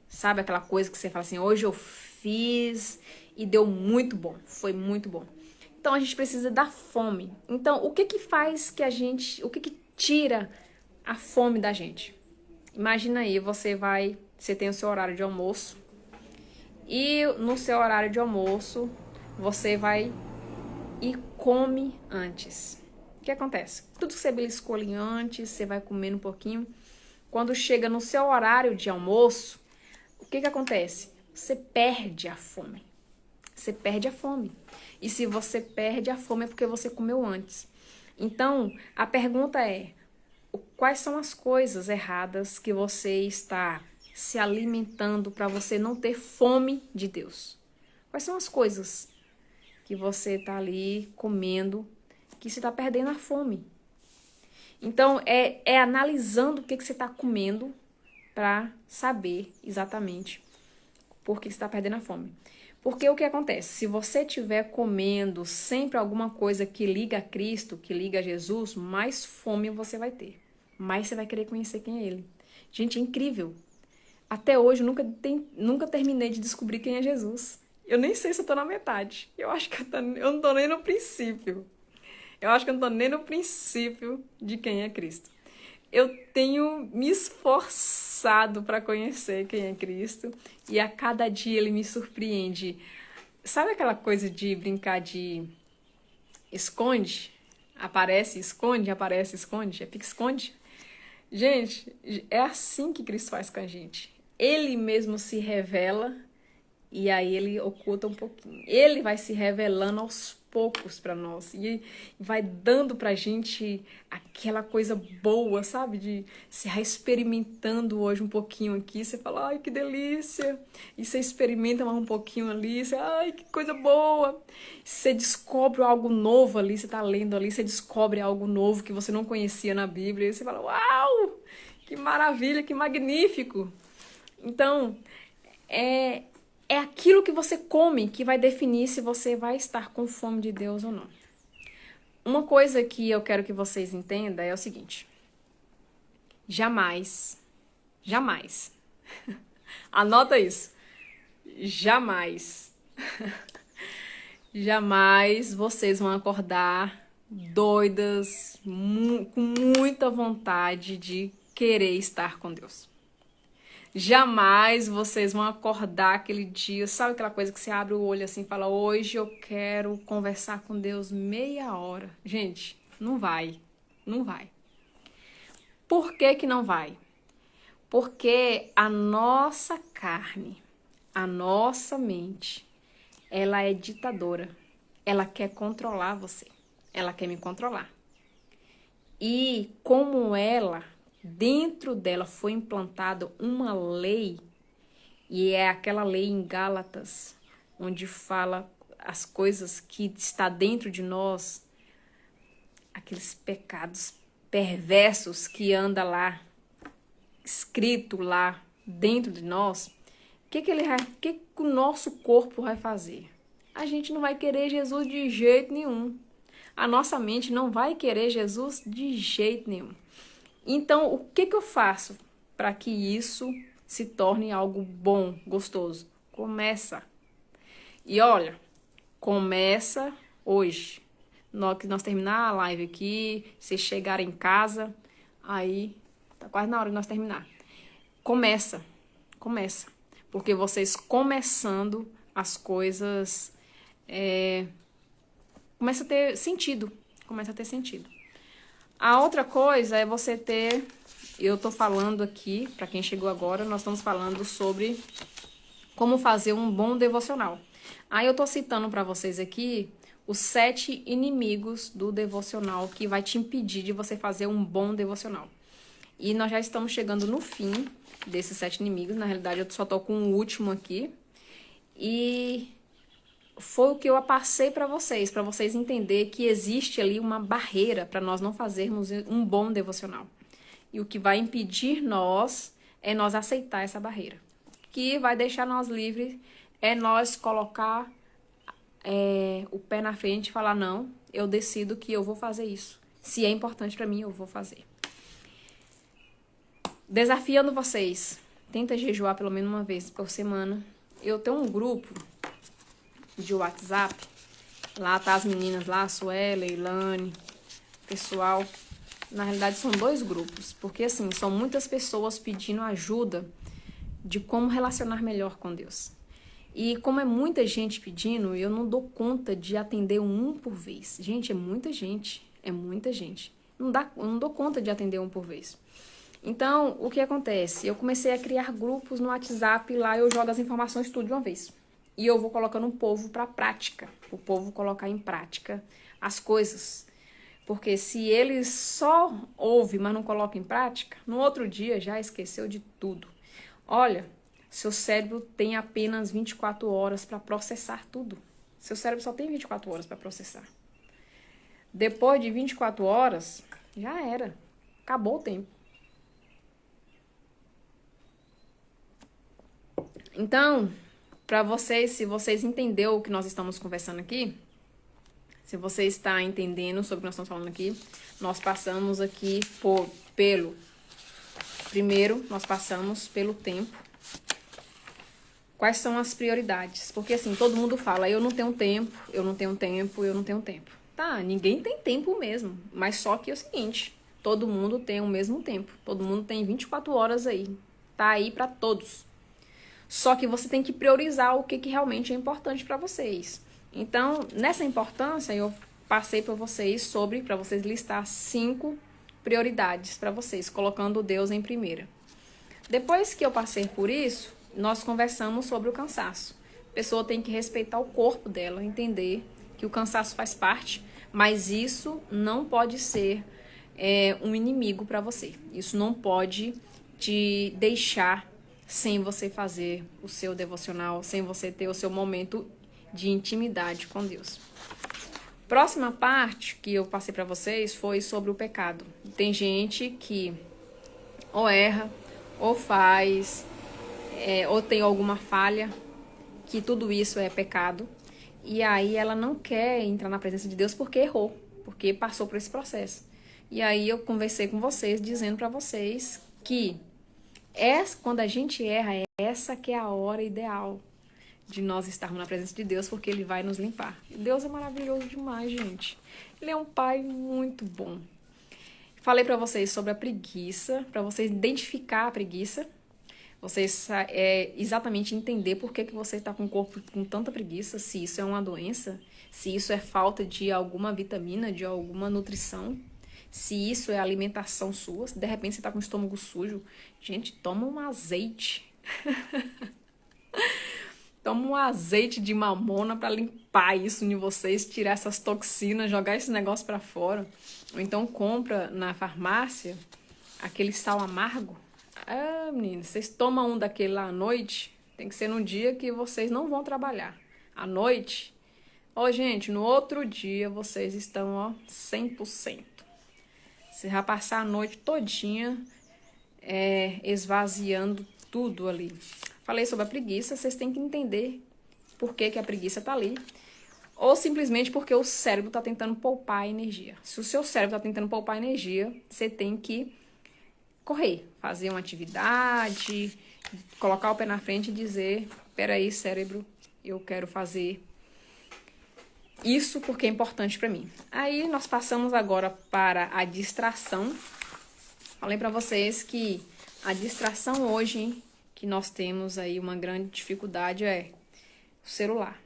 Sabe aquela coisa que você fala assim, hoje eu fiz e deu muito bom, foi muito bom. Então a gente precisa da fome. Então o que faz que o que tira a fome da gente? Imagina aí, você tem o seu horário de almoço e no seu horário de almoço você vai e come antes. O que acontece? Tudo que você beliscou ali antes, você vai comendo um pouquinho. Quando chega no seu horário de almoço, o que acontece? Você perde a fome. Você perde a fome. E se você perde a fome é porque você comeu antes. Então, a pergunta é, quais são as coisas erradas que você está se alimentando para você não ter fome de Deus? Quais são as coisas que você está ali comendo que você está perdendo a fome? Então, é analisando o que você está comendo para saber exatamente por que você está perdendo a fome. Porque o que acontece? Se você estiver comendo sempre alguma coisa que liga a Cristo, que liga a Jesus, mais fome você vai ter. Mais você vai querer conhecer quem é Ele. Gente, é incrível. Até hoje, eu nunca terminei de descobrir quem é Jesus. Eu nem sei se eu tô na metade. Eu acho que eu não tô nem no princípio. Eu acho que eu não tô nem no princípio de quem é Cristo. Eu tenho me esforçado para conhecer quem é Cristo e a cada dia ele me surpreende. Sabe aquela coisa de brincar de esconde? Aparece, esconde, é pique-esconde? Gente, é assim que Cristo faz com a gente. Ele mesmo se revela E aí ele oculta um pouquinho. Ele vai se revelando aos poucos para nós e vai dando pra gente aquela coisa boa, sabe? De se experimentando hoje um pouquinho aqui, você fala, ai, que delícia. E você experimenta mais um pouquinho ali, você, ai, que coisa boa. Você descobre algo novo ali, você tá lendo ali, você descobre algo novo que você não conhecia na Bíblia, e você fala, uau, que maravilha, que magnífico. Então, é, é aquilo que você come que vai definir se você vai estar com fome de Deus ou não. Uma coisa que eu quero que vocês entendam é o seguinte: jamais, jamais, anota isso, jamais, jamais vocês vão acordar doidas, com muita vontade de querer estar com Deus. Jamais vocês vão acordar aquele dia, sabe aquela coisa que você abre o olho assim e fala, hoje eu quero conversar com Deus meia hora. Gente, não vai, não vai. Por que que não vai? Porque a nossa carne, a nossa mente, ela é ditadora. Ela quer controlar você, ela quer me controlar. E como ela... dentro dela foi implantada uma lei, e é aquela lei em Gálatas, onde fala as coisas que está dentro de nós, aqueles pecados perversos que anda lá, escrito lá dentro de nós. Que o nosso corpo vai fazer? A gente não vai querer Jesus de jeito nenhum. A nossa mente não vai querer Jesus de jeito nenhum. Então, o que eu faço para que isso se torne algo bom, gostoso? Começa. E olha, começa hoje. Na hora que nós terminar a live aqui, vocês chegarem em casa, aí tá quase na hora de nós terminar. Começa. Porque vocês começando, as coisas começam a ter sentido. A outra coisa é você ter, eu tô falando aqui, para quem chegou agora, nós estamos falando sobre como fazer um bom devocional. Aí eu tô citando para vocês aqui os 7 inimigos do devocional que vai te impedir de você fazer um bom devocional. E nós já estamos chegando no fim desses 7 inimigos, na realidade eu só tô com o último aqui. E foi o que eu passei para vocês entenderem que existe ali uma barreira para nós não fazermos um bom devocional. E o que vai impedir nós é nós aceitar essa barreira. O que vai deixar nós livres é nós colocar o pé na frente e falar, não, eu decido que eu vou fazer isso. Se é importante para mim, eu vou fazer. Desafiando vocês, tenta jejuar pelo menos uma vez por semana. Eu tenho um grupo de WhatsApp, lá tá as meninas lá, a Suela, Ilane, pessoal, na realidade são 2 grupos, porque assim, são muitas pessoas pedindo ajuda de como relacionar melhor com Deus. E como é muita gente pedindo, eu não dou conta de atender um por vez. Gente, é muita gente. Eu não dou conta de atender um por vez. Então, o que acontece? Eu comecei a criar grupos no WhatsApp, lá eu jogo as informações tudo de uma vez. E eu vou colocando o povo para prática, o povo colocar em prática as coisas. Porque se ele só ouve, mas não coloca em prática, no outro dia já esqueceu de tudo. Olha, seu cérebro tem apenas 24 horas para processar tudo. Seu cérebro só tem 24 horas para processar. Depois de 24 horas, já era. Acabou o tempo. Então, para vocês, se vocês entenderam o que nós estamos conversando aqui, se você está entendendo sobre o que nós estamos falando aqui, nós passamos aqui primeiro, nós passamos pelo tempo. Quais são as prioridades? Porque assim, todo mundo fala, eu não tenho tempo. Tá, ninguém tem tempo mesmo, mas só que é o seguinte, todo mundo tem o mesmo tempo, todo mundo tem 24 horas aí, tá aí para todos. Só que você tem que priorizar o que realmente é importante para vocês. Então, nessa importância, eu passei para vocês para vocês listar 5 prioridades para vocês, colocando Deus em primeira. Depois que eu passei por isso, nós conversamos sobre o cansaço. A pessoa tem que respeitar o corpo dela, entender que o cansaço faz parte, mas isso não pode ser um inimigo para você. Isso não pode te deixar sem você fazer o seu devocional, sem você ter o seu momento de intimidade com Deus. Próxima parte que eu passei para vocês foi sobre o pecado. Tem gente que ou erra, ou faz, ou tem alguma falha, que tudo isso é pecado. E aí ela não quer entrar na presença de Deus porque errou, porque passou por esse processo. E aí eu conversei com vocês, dizendo para vocês que quando a gente erra, essa que é a hora ideal de nós estarmos na presença de Deus, porque Ele vai nos limpar. E Deus é maravilhoso demais, gente. Ele é um Pai muito bom. Falei para vocês sobre a preguiça, para vocês identificar a preguiça, vocês exatamente entender por que você está com o corpo com tanta preguiça, se isso é uma doença, se isso é falta de alguma vitamina, de alguma nutrição, se isso é alimentação sua, se de repente você está com o estômago sujo. Gente, toma um azeite. Toma um azeite de mamona para limpar isso em vocês, tirar essas toxinas, jogar esse negócio para fora. Ou então compra na farmácia aquele sal amargo. Ah, meninas, vocês tomam um daquele lá à noite, tem que ser no dia que vocês não vão trabalhar. À noite, gente, no outro dia vocês estão, 100%. Você vai passar a noite todinha esvaziando tudo ali. Falei sobre a preguiça, vocês têm que entender por que a preguiça tá ali. Ou simplesmente porque o cérebro tá tentando poupar energia. Se o seu cérebro tá tentando poupar energia, você tem que correr, fazer uma atividade, colocar o pé na frente e dizer: peraí, cérebro, eu quero fazer isso porque é importante para mim. Aí nós passamos agora para a distração. Falei para vocês que a distração hoje, que nós temos aí uma grande dificuldade, é o celular.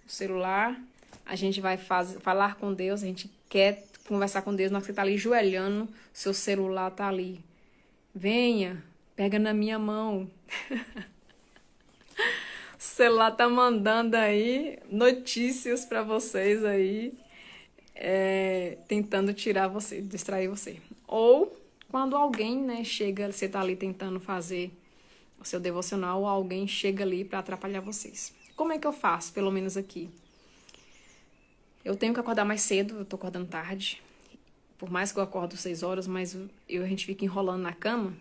O celular, a gente vai falar com Deus, a gente quer conversar com Deus, na hora que você tá ali joelhando, seu celular tá ali. Venha, pega na minha mão. O celular tá mandando aí notícias para vocês aí, tentando tirar você, distrair você. Ou quando alguém, chega, você tá ali tentando fazer o seu devocional, ou alguém chega ali para atrapalhar vocês. Como é que eu faço, pelo menos aqui? Eu tenho que acordar mais cedo, eu tô acordando tarde. Por mais que eu acordo 6 horas, mas a gente fica enrolando na cama.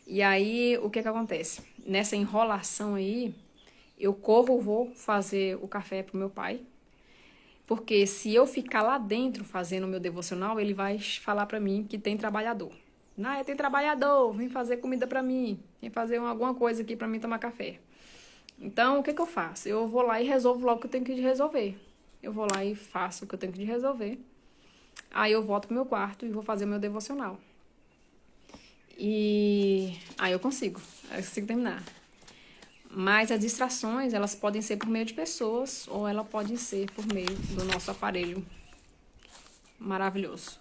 E aí, o que acontece? Nessa enrolação aí, eu corro, vou fazer o café pro meu pai. Porque se eu ficar lá dentro fazendo o meu devocional, ele vai falar pra mim que tem trabalhador. Tem trabalhador, vem fazer comida pra mim, vem fazer alguma coisa aqui pra mim tomar café. Então, o que eu faço? Eu vou lá e resolvo logo o que eu tenho que resolver. Eu vou lá e faço o que eu tenho que resolver. Aí eu volto pro meu quarto e vou fazer o meu devocional. E aí eu consigo terminar. Mas as distrações, elas podem ser por meio de pessoas ou elas podem ser por meio do nosso aparelho maravilhoso.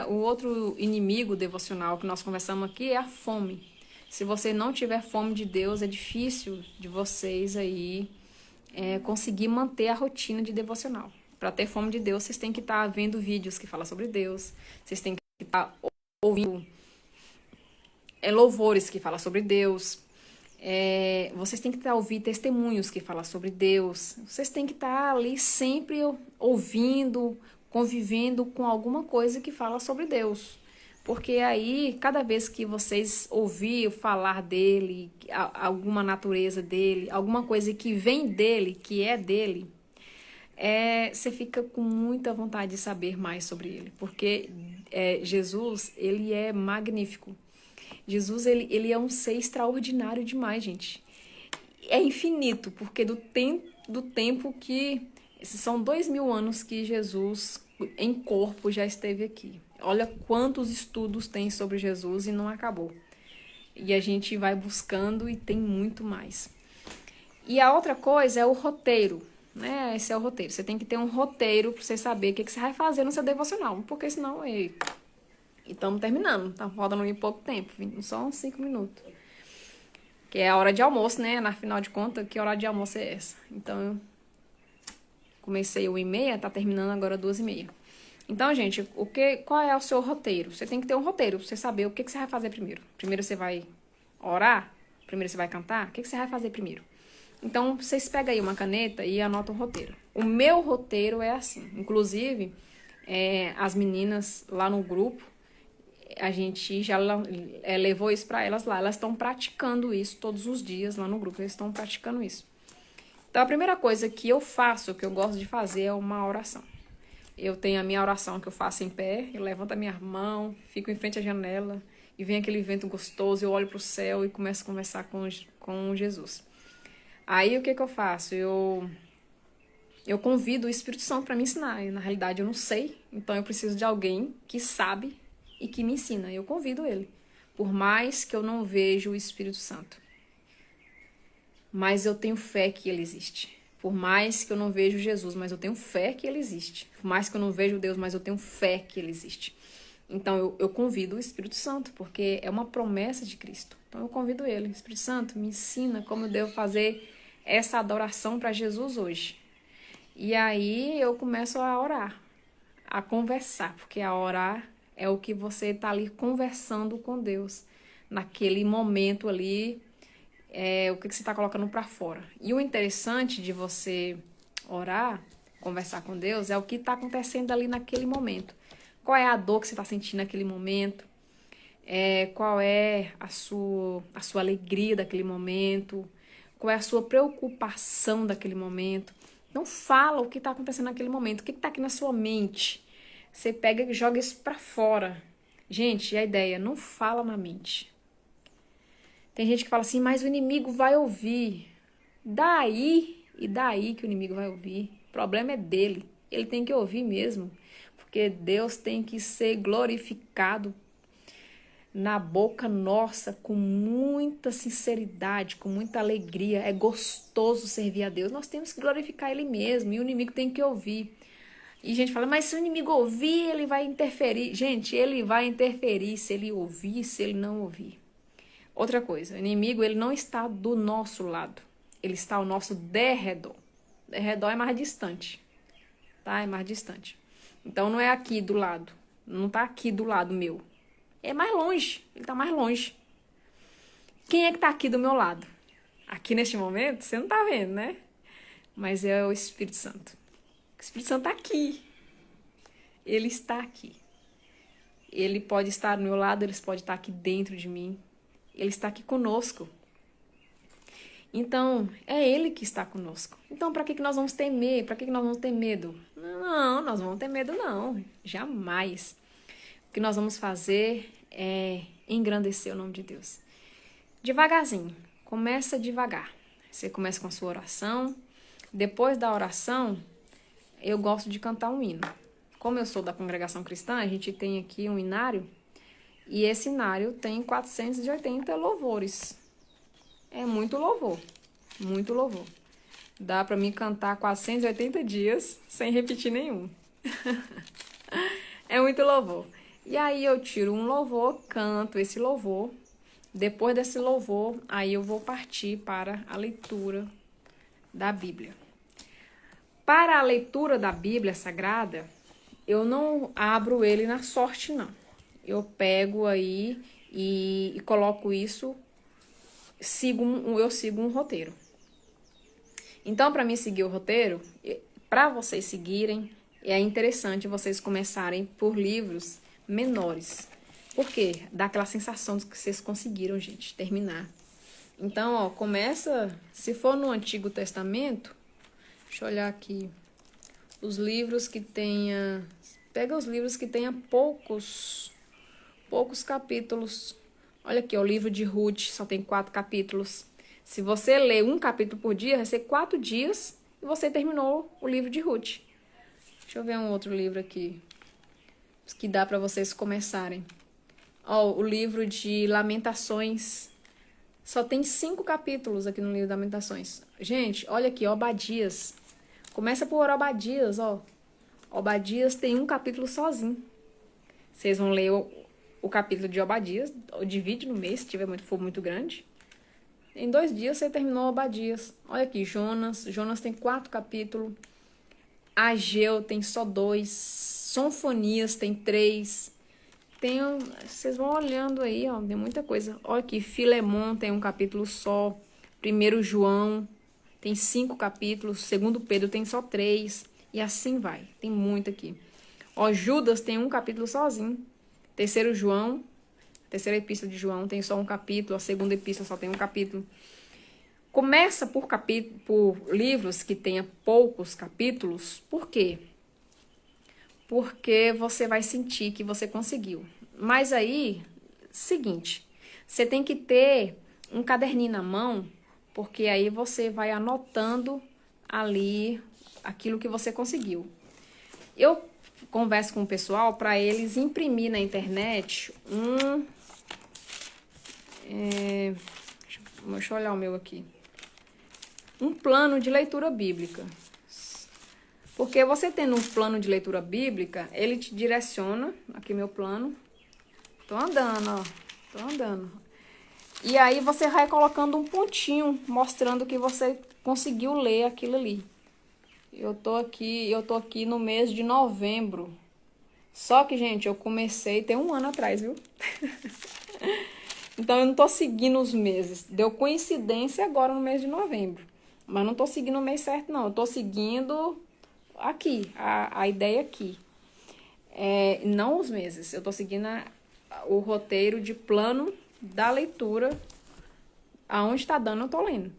O outro inimigo devocional que nós conversamos aqui é a fome. Se você não tiver fome de Deus, é difícil de vocês aí conseguir manter a rotina de devocional. Para ter fome de Deus, vocês têm que estar vendo vídeos que falam sobre Deus, vocês têm que estar ouvindo louvores que falam sobre Deus, vocês têm que estar ouvindo testemunhos que falam sobre Deus, vocês têm que estar ali sempre ouvindo, convivendo com alguma coisa que fala sobre Deus. Porque aí, cada vez que vocês ouvirem falar dele, alguma natureza dele, alguma coisa que vem dele, que é dele, você fica com muita vontade de saber mais sobre ele. Porque Jesus, ele é magnífico. Jesus, ele é um ser extraordinário demais, gente. É infinito, porque do tempo que... São 2000 anos que Jesus, em corpo, já esteve aqui. Olha quantos estudos tem sobre Jesus e não acabou. E a gente vai buscando e tem muito mais. E a outra coisa é o roteiro, né? Esse é o roteiro. Você tem que ter um roteiro para você saber o que você vai fazer no seu devocional. Porque senão... E estamos terminando. Tá faltando pouco tempo. Só uns 5 minutos. que é a hora de almoço, né? Na final de contas, que hora de almoço é essa? Então, eu comecei 1h30, tá terminando agora 2h30. Então, gente, qual é o seu roteiro? Você tem que ter um roteiro pra você saber o que você vai fazer primeiro. Primeiro você vai orar? Primeiro você vai cantar? O que você vai fazer primeiro? Então, vocês pegam aí uma caneta e anotam o roteiro. O meu roteiro é assim. Inclusive, as meninas lá no grupo, a gente já levou isso para elas lá. Elas estão praticando isso todos os dias lá no grupo. Eles estão praticando isso. Então, a primeira coisa que eu faço, que eu gosto de fazer, é uma oração. Eu tenho a minha oração que eu faço em pé, eu levanto a minha mão, fico em frente à janela e vem aquele vento gostoso, eu olho para o céu e começo a conversar com Jesus. Aí, o que eu faço? Eu convido o Espírito Santo para me ensinar. Na realidade, eu não sei, então eu preciso de alguém que sabe e que me ensina. Eu convido ele, por mais que eu não veja o Espírito Santo. Mas eu tenho fé que ele existe. Por mais que eu não vejo Jesus, mas eu tenho fé que ele existe. Por mais que eu não vejo Deus, mas eu tenho fé que ele existe. Então, eu convido o Espírito Santo, porque é uma promessa de Cristo. Então, eu convido ele. Espírito Santo, me ensina como eu devo fazer essa adoração para Jesus hoje. E aí, eu começo a orar, a conversar, porque a orar é o que você está ali conversando com Deus. Naquele momento ali, o que você está colocando para fora. E o interessante de você orar, conversar com Deus, é o que está acontecendo ali naquele momento. Qual é a dor que você está sentindo naquele momento? Qual é a sua alegria daquele momento? Qual é a sua preocupação daquele momento? Não fala o que está acontecendo naquele momento. O que está aqui na sua mente? Você pega e joga isso para fora. Gente, a ideia, não fala na mente. Tem gente que fala assim, mas o inimigo vai ouvir. Daí que o inimigo vai ouvir. O problema é dele. Ele tem que ouvir mesmo. Porque Deus tem que ser glorificado na boca nossa com muita sinceridade, com muita alegria. É gostoso servir a Deus. Nós temos que glorificar Ele mesmo. E o inimigo tem que ouvir. E a gente fala, mas se o inimigo ouvir, ele vai interferir. Gente, ele vai interferir se ele ouvir, se ele não ouvir. Outra coisa, o inimigo ele não está do nosso lado, ele está ao nosso derredor. Derredor é mais distante, tá? É mais distante. Então não é aqui do lado, não está aqui do lado meu. É mais longe, ele está mais longe. Quem é que está aqui do meu lado? Aqui neste momento, você não está vendo, né? Mas é o Espírito Santo. O Espírito Santo está aqui. Ele está aqui. Ele pode estar do meu lado, ele pode estar aqui dentro de mim. Ele está aqui conosco. Então, é Ele que está conosco. Então, para que nós vamos temer? Para que nós vamos ter medo? Não, nós não vamos ter medo, não. Jamais. O que nós vamos fazer é engrandecer o nome de Deus. Devagarzinho. Começa devagar. Você começa com a sua oração. Depois da oração, eu gosto de cantar um hino. Como eu sou da congregação cristã, a gente tem aqui um hinário. E esse hinário tem 480 louvores. É muito louvor. Muito louvor. Dá para mim cantar 480 dias sem repetir nenhum. É muito louvor. E aí eu tiro um louvor, canto esse louvor. Depois desse louvor, aí eu vou partir para a leitura da Bíblia. Para a leitura da Bíblia Sagrada, eu não abro ele na sorte, não. Eu pego aí e coloco isso, eu sigo um roteiro. Então, para mim seguir o roteiro, para vocês seguirem, é interessante vocês começarem por livros menores. Por quê? Dá aquela sensação de que vocês conseguiram, gente, terminar. Então, ó, começa, se for no Antigo Testamento, deixa eu olhar aqui, os livros que tenha, pega os livros que tenha poucos capítulos. Olha aqui, ó, o livro de Ruth só tem 4 capítulos. Se você ler um capítulo por dia, vai ser 4 dias e você terminou o livro de Ruth. Deixa eu ver um outro livro aqui que dá para vocês começarem. Ó, o livro de Lamentações. Só tem 5 capítulos aqui no livro de Lamentações. Gente, olha aqui, Obadias. Começa por Obadias, ó. Obadias tem um capítulo sozinho. Vocês vão ler o capítulo de Obadias, divide no mês, se for muito grande. Em 2 dias você terminou Obadias. Olha aqui, Jonas. Jonas tem 4 capítulos. Ageu tem só 2. Sonfonias tem 3. Vocês vão olhando aí, ó, tem muita coisa. Olha aqui, Filemon tem um capítulo só. 1 João tem 5 capítulos. 2 Pedro tem só 3. E assim vai. Tem muito aqui. Ó, Judas tem um capítulo sozinho. 3 João, a terceira epístola de João tem só um capítulo. A segunda epístola só tem um capítulo. Começa por livros que tenha poucos capítulos. Por quê? Porque você vai sentir que você conseguiu. Mas aí, seguinte, você tem que ter um caderninho na mão, porque aí você vai anotando ali aquilo que você conseguiu. Eu converso com o pessoal para eles imprimir na internet deixa eu olhar o meu aqui. Um plano de leitura bíblica. Porque você tendo um plano de leitura bíblica, ele te direciona. Aqui meu plano. Tô andando, ó. Tô andando. E aí você vai colocando um pontinho, mostrando que você conseguiu ler aquilo ali. Eu tô aqui no mês de novembro. Só que, gente, eu comecei tem 1 ano atrás, viu? Então eu não tô seguindo os meses. Deu coincidência agora no mês de novembro. Mas não tô seguindo o mês certo, não. Eu tô seguindo aqui, a ideia aqui. Não os meses. Eu tô seguindo o roteiro de plano da leitura. Aonde tá dando, eu tô lendo.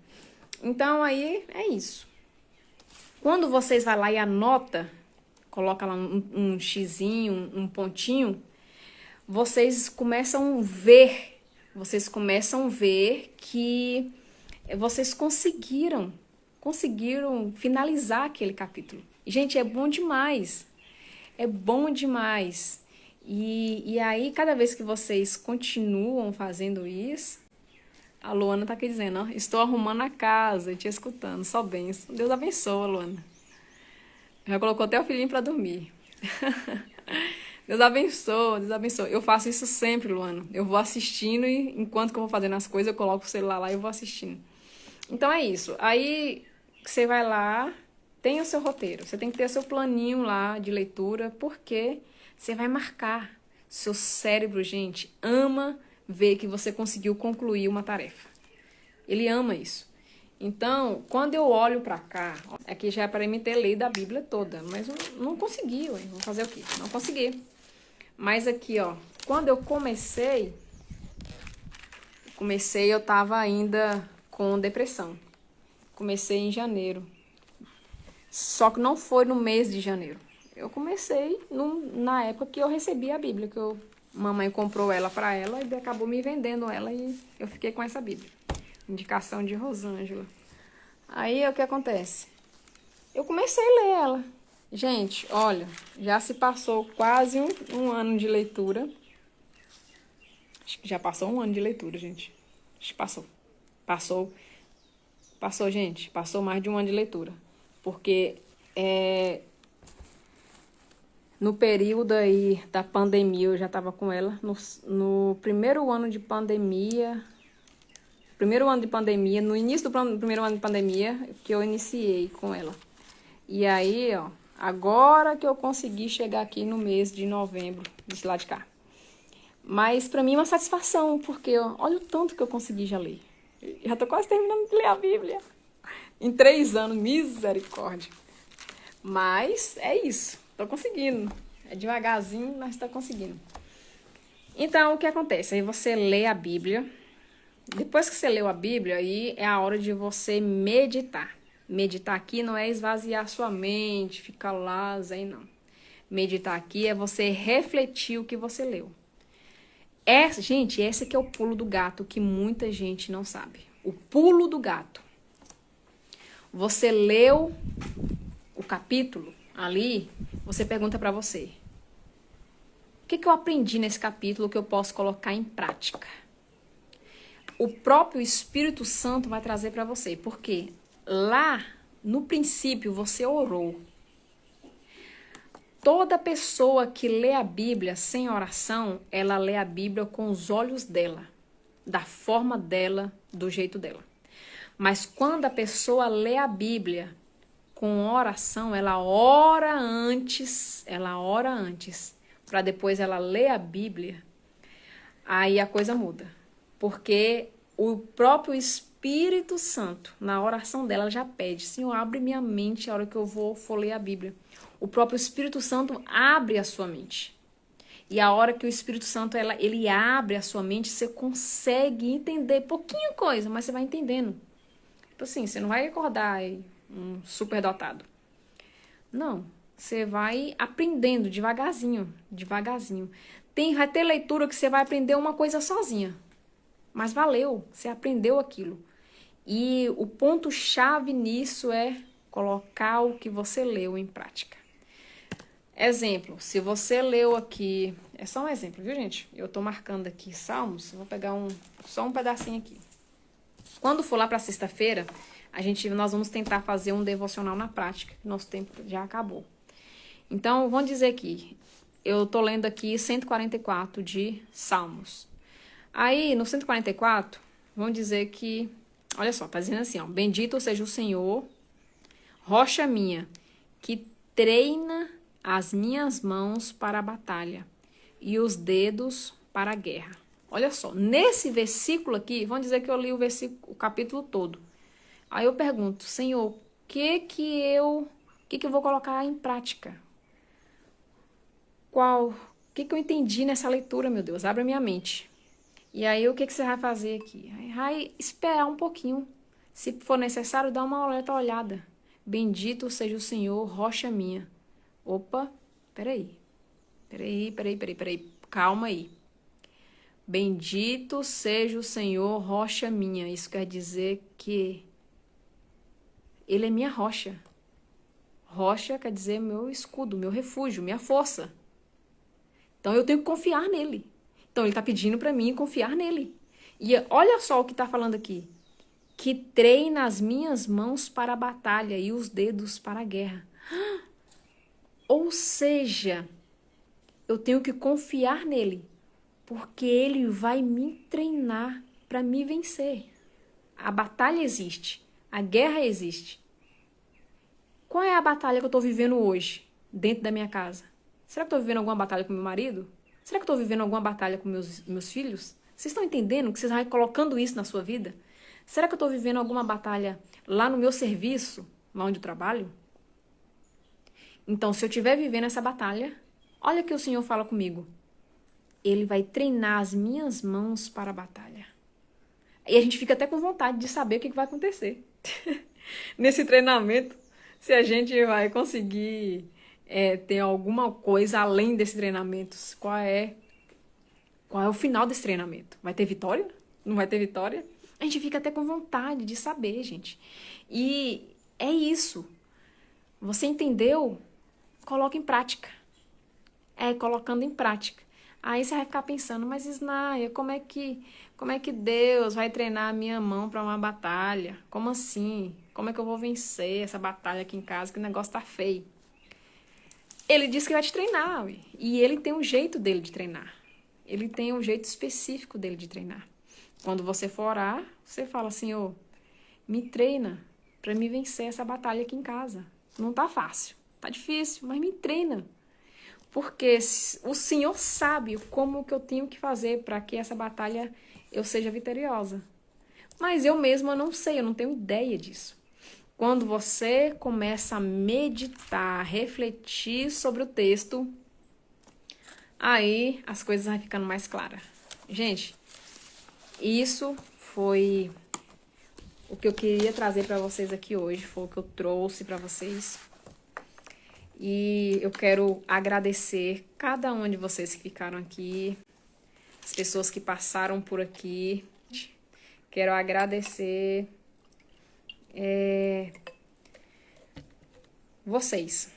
Então aí é isso. Quando vocês vão lá e anota, coloca lá um xizinho, um pontinho, vocês começam a ver que vocês conseguiram finalizar aquele capítulo. Gente, é bom demais. É bom demais. E aí, cada vez que vocês continuam fazendo isso, a Luana tá aqui dizendo, ó, estou arrumando a casa, te escutando, só bênção. Deus abençoe, Luana. Já colocou até o filhinho para dormir. Deus abençoe, Deus abençoe. Eu faço isso sempre, Luana. Eu vou assistindo e enquanto que eu vou fazendo as coisas, eu coloco o celular lá e eu vou assistindo. Então é isso. Aí você vai lá, tem o seu roteiro. Você tem que ter o seu planinho lá de leitura, porque você vai marcar. Seu cérebro, gente, ama ver que você conseguiu concluir uma tarefa. Ele ama isso. Então, quando eu olho pra cá, aqui já é para mim ter lido a Bíblia toda, mas eu não consegui, ué. Vou fazer o quê? Não consegui. Mas aqui, ó, quando eu comecei, eu tava ainda com depressão. Comecei em janeiro. Só que não foi no mês de janeiro. Eu comecei na época que eu recebi a Bíblia, que mamãe comprou ela para ela e acabou me vendendo ela e eu fiquei com essa Bíblia. Indicação de Rosângela. Aí o que acontece? Eu comecei a ler ela. Gente, olha, já se passou quase um ano de leitura. Acho que já passou 1 ano de leitura, gente. Acho que passou. Passou, gente. Passou mais de 1 ano de leitura. Porque no período aí da pandemia, eu já estava com ela. No primeiro ano de pandemia... no início do primeiro ano de pandemia, que eu iniciei com ela. E aí, ó, agora que eu consegui chegar aqui no mês de novembro, desse lado de cá. Mas pra mim é uma satisfação, porque ó, olha o tanto que eu consegui já ler. Já tô quase terminando de ler a Bíblia. Em 3 anos, misericórdia. Mas é isso, tô conseguindo. É devagarzinho, mas tô conseguindo. Então, o que acontece? Aí você lê a Bíblia. Depois que você leu a Bíblia, aí é a hora de você meditar. Meditar aqui não é esvaziar sua mente, ficar lá, zen, não. Meditar aqui é você refletir o que você leu. Gente, esse aqui é o pulo do gato que muita gente não sabe. O pulo do gato. Você leu o capítulo ali, você pergunta para você: o que eu aprendi nesse capítulo que eu posso colocar em prática? O próprio Espírito Santo vai trazer para você, porque lá, no princípio, você orou. Toda pessoa que lê a Bíblia sem oração, ela lê a Bíblia com os olhos dela. da forma dela, do jeito dela. Mas quando a pessoa lê a Bíblia com oração, ela ora antes, para depois ela ler a Bíblia, aí a coisa muda. Porque o próprio Espírito Santo, na oração dela, ela já pede: Senhor, abre minha mente a hora que eu for ler a Bíblia. O próprio Espírito Santo abre a sua mente. E a hora que o Espírito Santo ele abre a sua mente, você consegue entender pouquinha coisa, mas você vai entendendo. Tipo assim, você não vai acordar aí um superdotado. Não, você vai aprendendo devagarzinho, devagarzinho. Vai ter leitura que você vai aprender uma coisa sozinha. Mas valeu, você aprendeu aquilo. E o ponto-chave nisso é colocar o que você leu em prática. Exemplo, se você leu aqui, é só um exemplo, viu, gente? Eu tô marcando aqui Salmos, vou pegar só um pedacinho aqui. Quando for lá para sexta-feira, nós vamos tentar fazer um devocional na prática. Nosso tempo já acabou. Então, vamos dizer aqui, eu tô lendo aqui 144 de Salmos. Aí, no 144, vamos dizer que, olha só, tá dizendo assim, ó: Bendito seja o Senhor, rocha minha, que treina as minhas mãos para a batalha e os dedos para a guerra. Olha só, nesse versículo aqui, vamos dizer que eu li o capítulo todo. Aí eu pergunto: Senhor, o que eu vou colocar em prática? O que eu entendi nessa leitura, meu Deus? Abre a minha mente. E aí, o que você vai fazer aqui? Vai esperar um pouquinho. Se for necessário, dá uma olhada. Bendito seja o Senhor, rocha minha. Opa, peraí. Calma aí. Bendito seja o Senhor, rocha minha. Isso quer dizer que Ele é minha rocha. Rocha quer dizer meu escudo, meu refúgio, minha força. Então eu tenho que confiar nele. Então ele está pedindo para mim confiar nele. E olha só o que está falando aqui: que treina as minhas mãos para a batalha e os dedos para a guerra. Ou seja, eu tenho que confiar nele, porque ele vai me treinar para me vencer. A batalha existe, a guerra existe. Qual é a batalha que eu estou vivendo hoje, dentro da minha casa? Será que eu estou vivendo alguma batalha com meu marido? Será que eu estou vivendo alguma batalha com meus filhos? Vocês estão entendendo que vocês vão colocando isso na sua vida? Será que eu estou vivendo alguma batalha lá no meu serviço, lá onde eu trabalho? Então, se eu estiver vivendo essa batalha, olha o que o Senhor fala comigo: Ele vai treinar as minhas mãos para a batalha. E a gente fica até com vontade de saber o que vai acontecer nesse treinamento, se a gente vai conseguir ter alguma coisa além desse treinamento. Qual é o final desse treinamento? Vai ter vitória? Não vai ter vitória? A gente fica até com vontade de saber, gente. E é isso. Você entendeu? Coloca em prática. Colocando em prática. Aí você vai ficar pensando: mas Isnaia, como é que Deus vai treinar a minha mão para uma batalha? Como assim? Como é que eu vou vencer essa batalha aqui em casa, que o negócio tá feio? Ele disse que vai te treinar, ué. E ele tem um jeito dele de treinar. Ele tem um jeito específico dele de treinar. Quando você for orar, você fala: Senhor, me treina para me vencer essa batalha aqui em casa. Não tá fácil, tá difícil, mas me treina. Porque o Senhor sabe como que eu tenho que fazer para que essa batalha eu seja vitoriosa. Mas eu mesma não sei, eu não tenho ideia disso. Quando você começa a meditar, refletir sobre o texto, aí as coisas vão ficando mais claras. Gente, isso foi o que eu queria trazer para vocês aqui hoje, foi o que eu trouxe para vocês. E eu quero agradecer cada um de vocês que ficaram aqui, as pessoas que passaram por aqui. Quero agradecer vocês.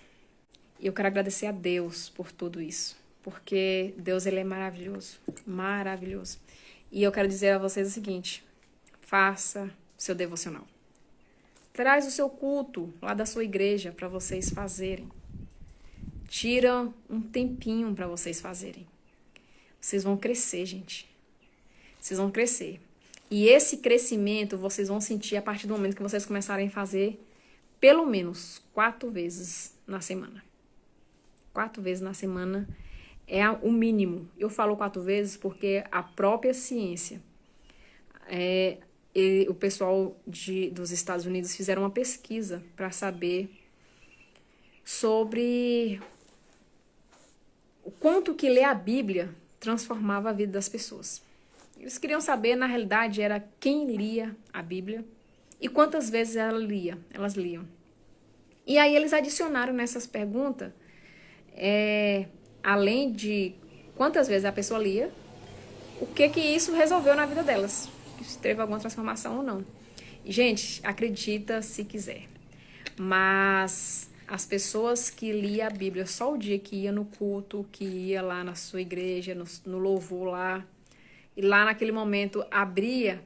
E eu quero agradecer a Deus por tudo isso, porque Deus, ele é maravilhoso, maravilhoso. E eu quero dizer a vocês o seguinte: faça seu devocional. Traz o seu culto lá da sua igreja para vocês fazerem. Tira um tempinho para vocês fazerem. Vocês vão crescer, gente. Vocês vão crescer. E esse crescimento vocês vão sentir a partir do momento que vocês começarem a fazer pelo menos 4 vezes na semana. 4 vezes na semana é o mínimo. Eu falo 4 vezes porque a própria ciência, o pessoal dos Estados Unidos fizeram uma pesquisa para saber sobre o quanto que ler a Bíblia transformava a vida das pessoas. Eles queriam saber, na realidade, era quem lia a Bíblia e quantas vezes elas liam. E aí eles adicionaram nessas perguntas, além de quantas vezes a pessoa lia, o que isso resolveu na vida delas, se teve alguma transformação ou não. E, gente, acredita se quiser, mas as pessoas que liam a Bíblia só o dia que ia no culto, que ia lá na sua igreja, no louvor lá, e lá naquele momento abria,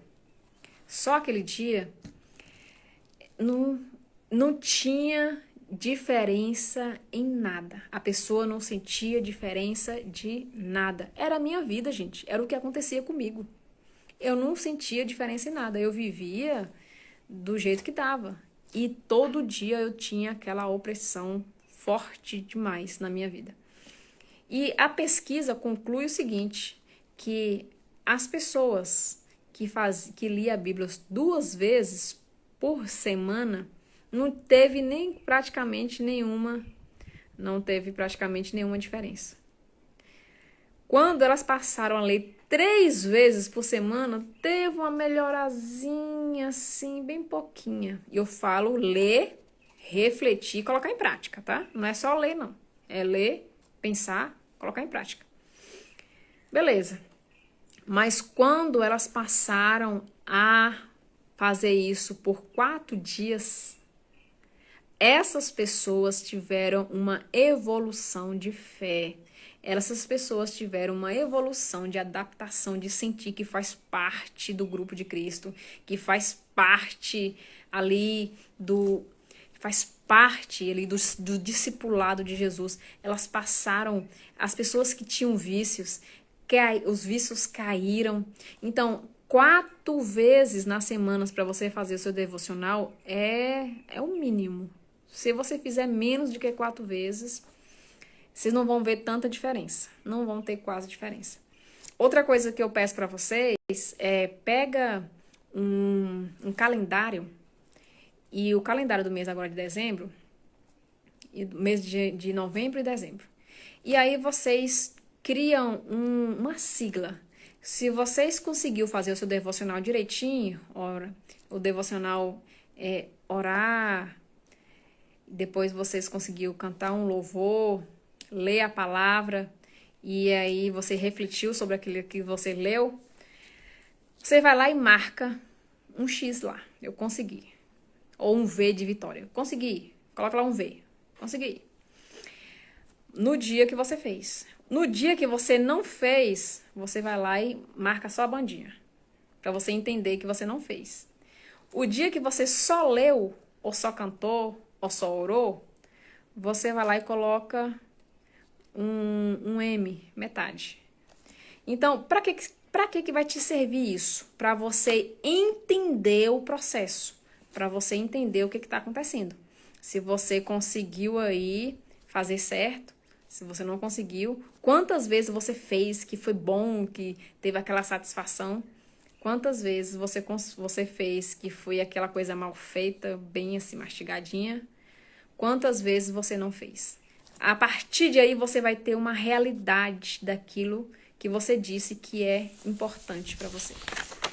só aquele dia, não tinha diferença em nada. A pessoa não sentia diferença de nada. Era a minha vida, gente. Era o que acontecia comigo. Eu não sentia diferença em nada. Eu vivia do jeito que dava. E todo dia eu tinha aquela opressão forte demais na minha vida. E a pesquisa conclui o seguinte, que as pessoas que liam a Bíblia 2 vezes por semana não teve praticamente nenhuma diferença. Quando elas passaram a ler 3 vezes por semana, teve uma melhorazinha, assim, bem pouquinha. E eu falo ler, refletir e colocar em prática, tá? Não é só ler, não. É ler, pensar, colocar em prática. Beleza. Mas quando elas passaram a fazer isso por 4 dias, essas pessoas tiveram uma evolução de fé. Essas pessoas tiveram uma evolução de adaptação, de sentir que faz parte do grupo de Cristo, que faz parte ali do discipulado de Jesus. Elas passaram, as pessoas que tinham vícios, os vícios caíram. Então, 4 vezes nas semanas para você fazer o seu devocional é o mínimo. Se você fizer menos do que 4 vezes, vocês não vão ver tanta diferença. Não vão ter quase diferença. Outra coisa que eu peço para vocês pega um calendário, e o calendário do mês agora de dezembro, e do mês de novembro e dezembro. E aí vocês criam uma sigla. Se vocês conseguiram fazer o seu devocional direitinho, o devocional orar, depois vocês conseguiram cantar um louvor, ler a palavra, e aí você refletiu sobre aquilo que você leu, você vai lá e marca um X lá. Eu consegui. Ou um V de vitória. Consegui. Coloca lá um V. Consegui. No dia que você fez. No dia que você não fez, você vai lá e marca só a bandinha. Pra você entender que você não fez. O dia que você só leu, ou só cantou, ou só orou, você vai lá e coloca um M, metade. Então, para que vai te servir isso? Para você entender o processo, para você entender o que está acontecendo. Se você conseguiu aí fazer certo, se você não conseguiu, quantas vezes você fez que foi bom, que teve aquela satisfação, quantas vezes você fez que foi aquela coisa mal feita, bem assim mastigadinha, quantas vezes você não fez. A partir de aí você vai ter uma realidade daquilo que você disse que é importante para você.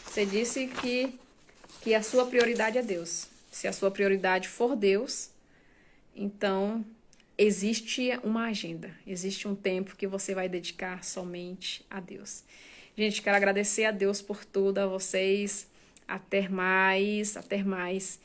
Você disse que a sua prioridade é Deus. Se a sua prioridade for Deus, então existe uma agenda, existe um tempo que você vai dedicar somente a Deus. Gente, quero agradecer a Deus por tudo, a vocês. Até mais, até mais.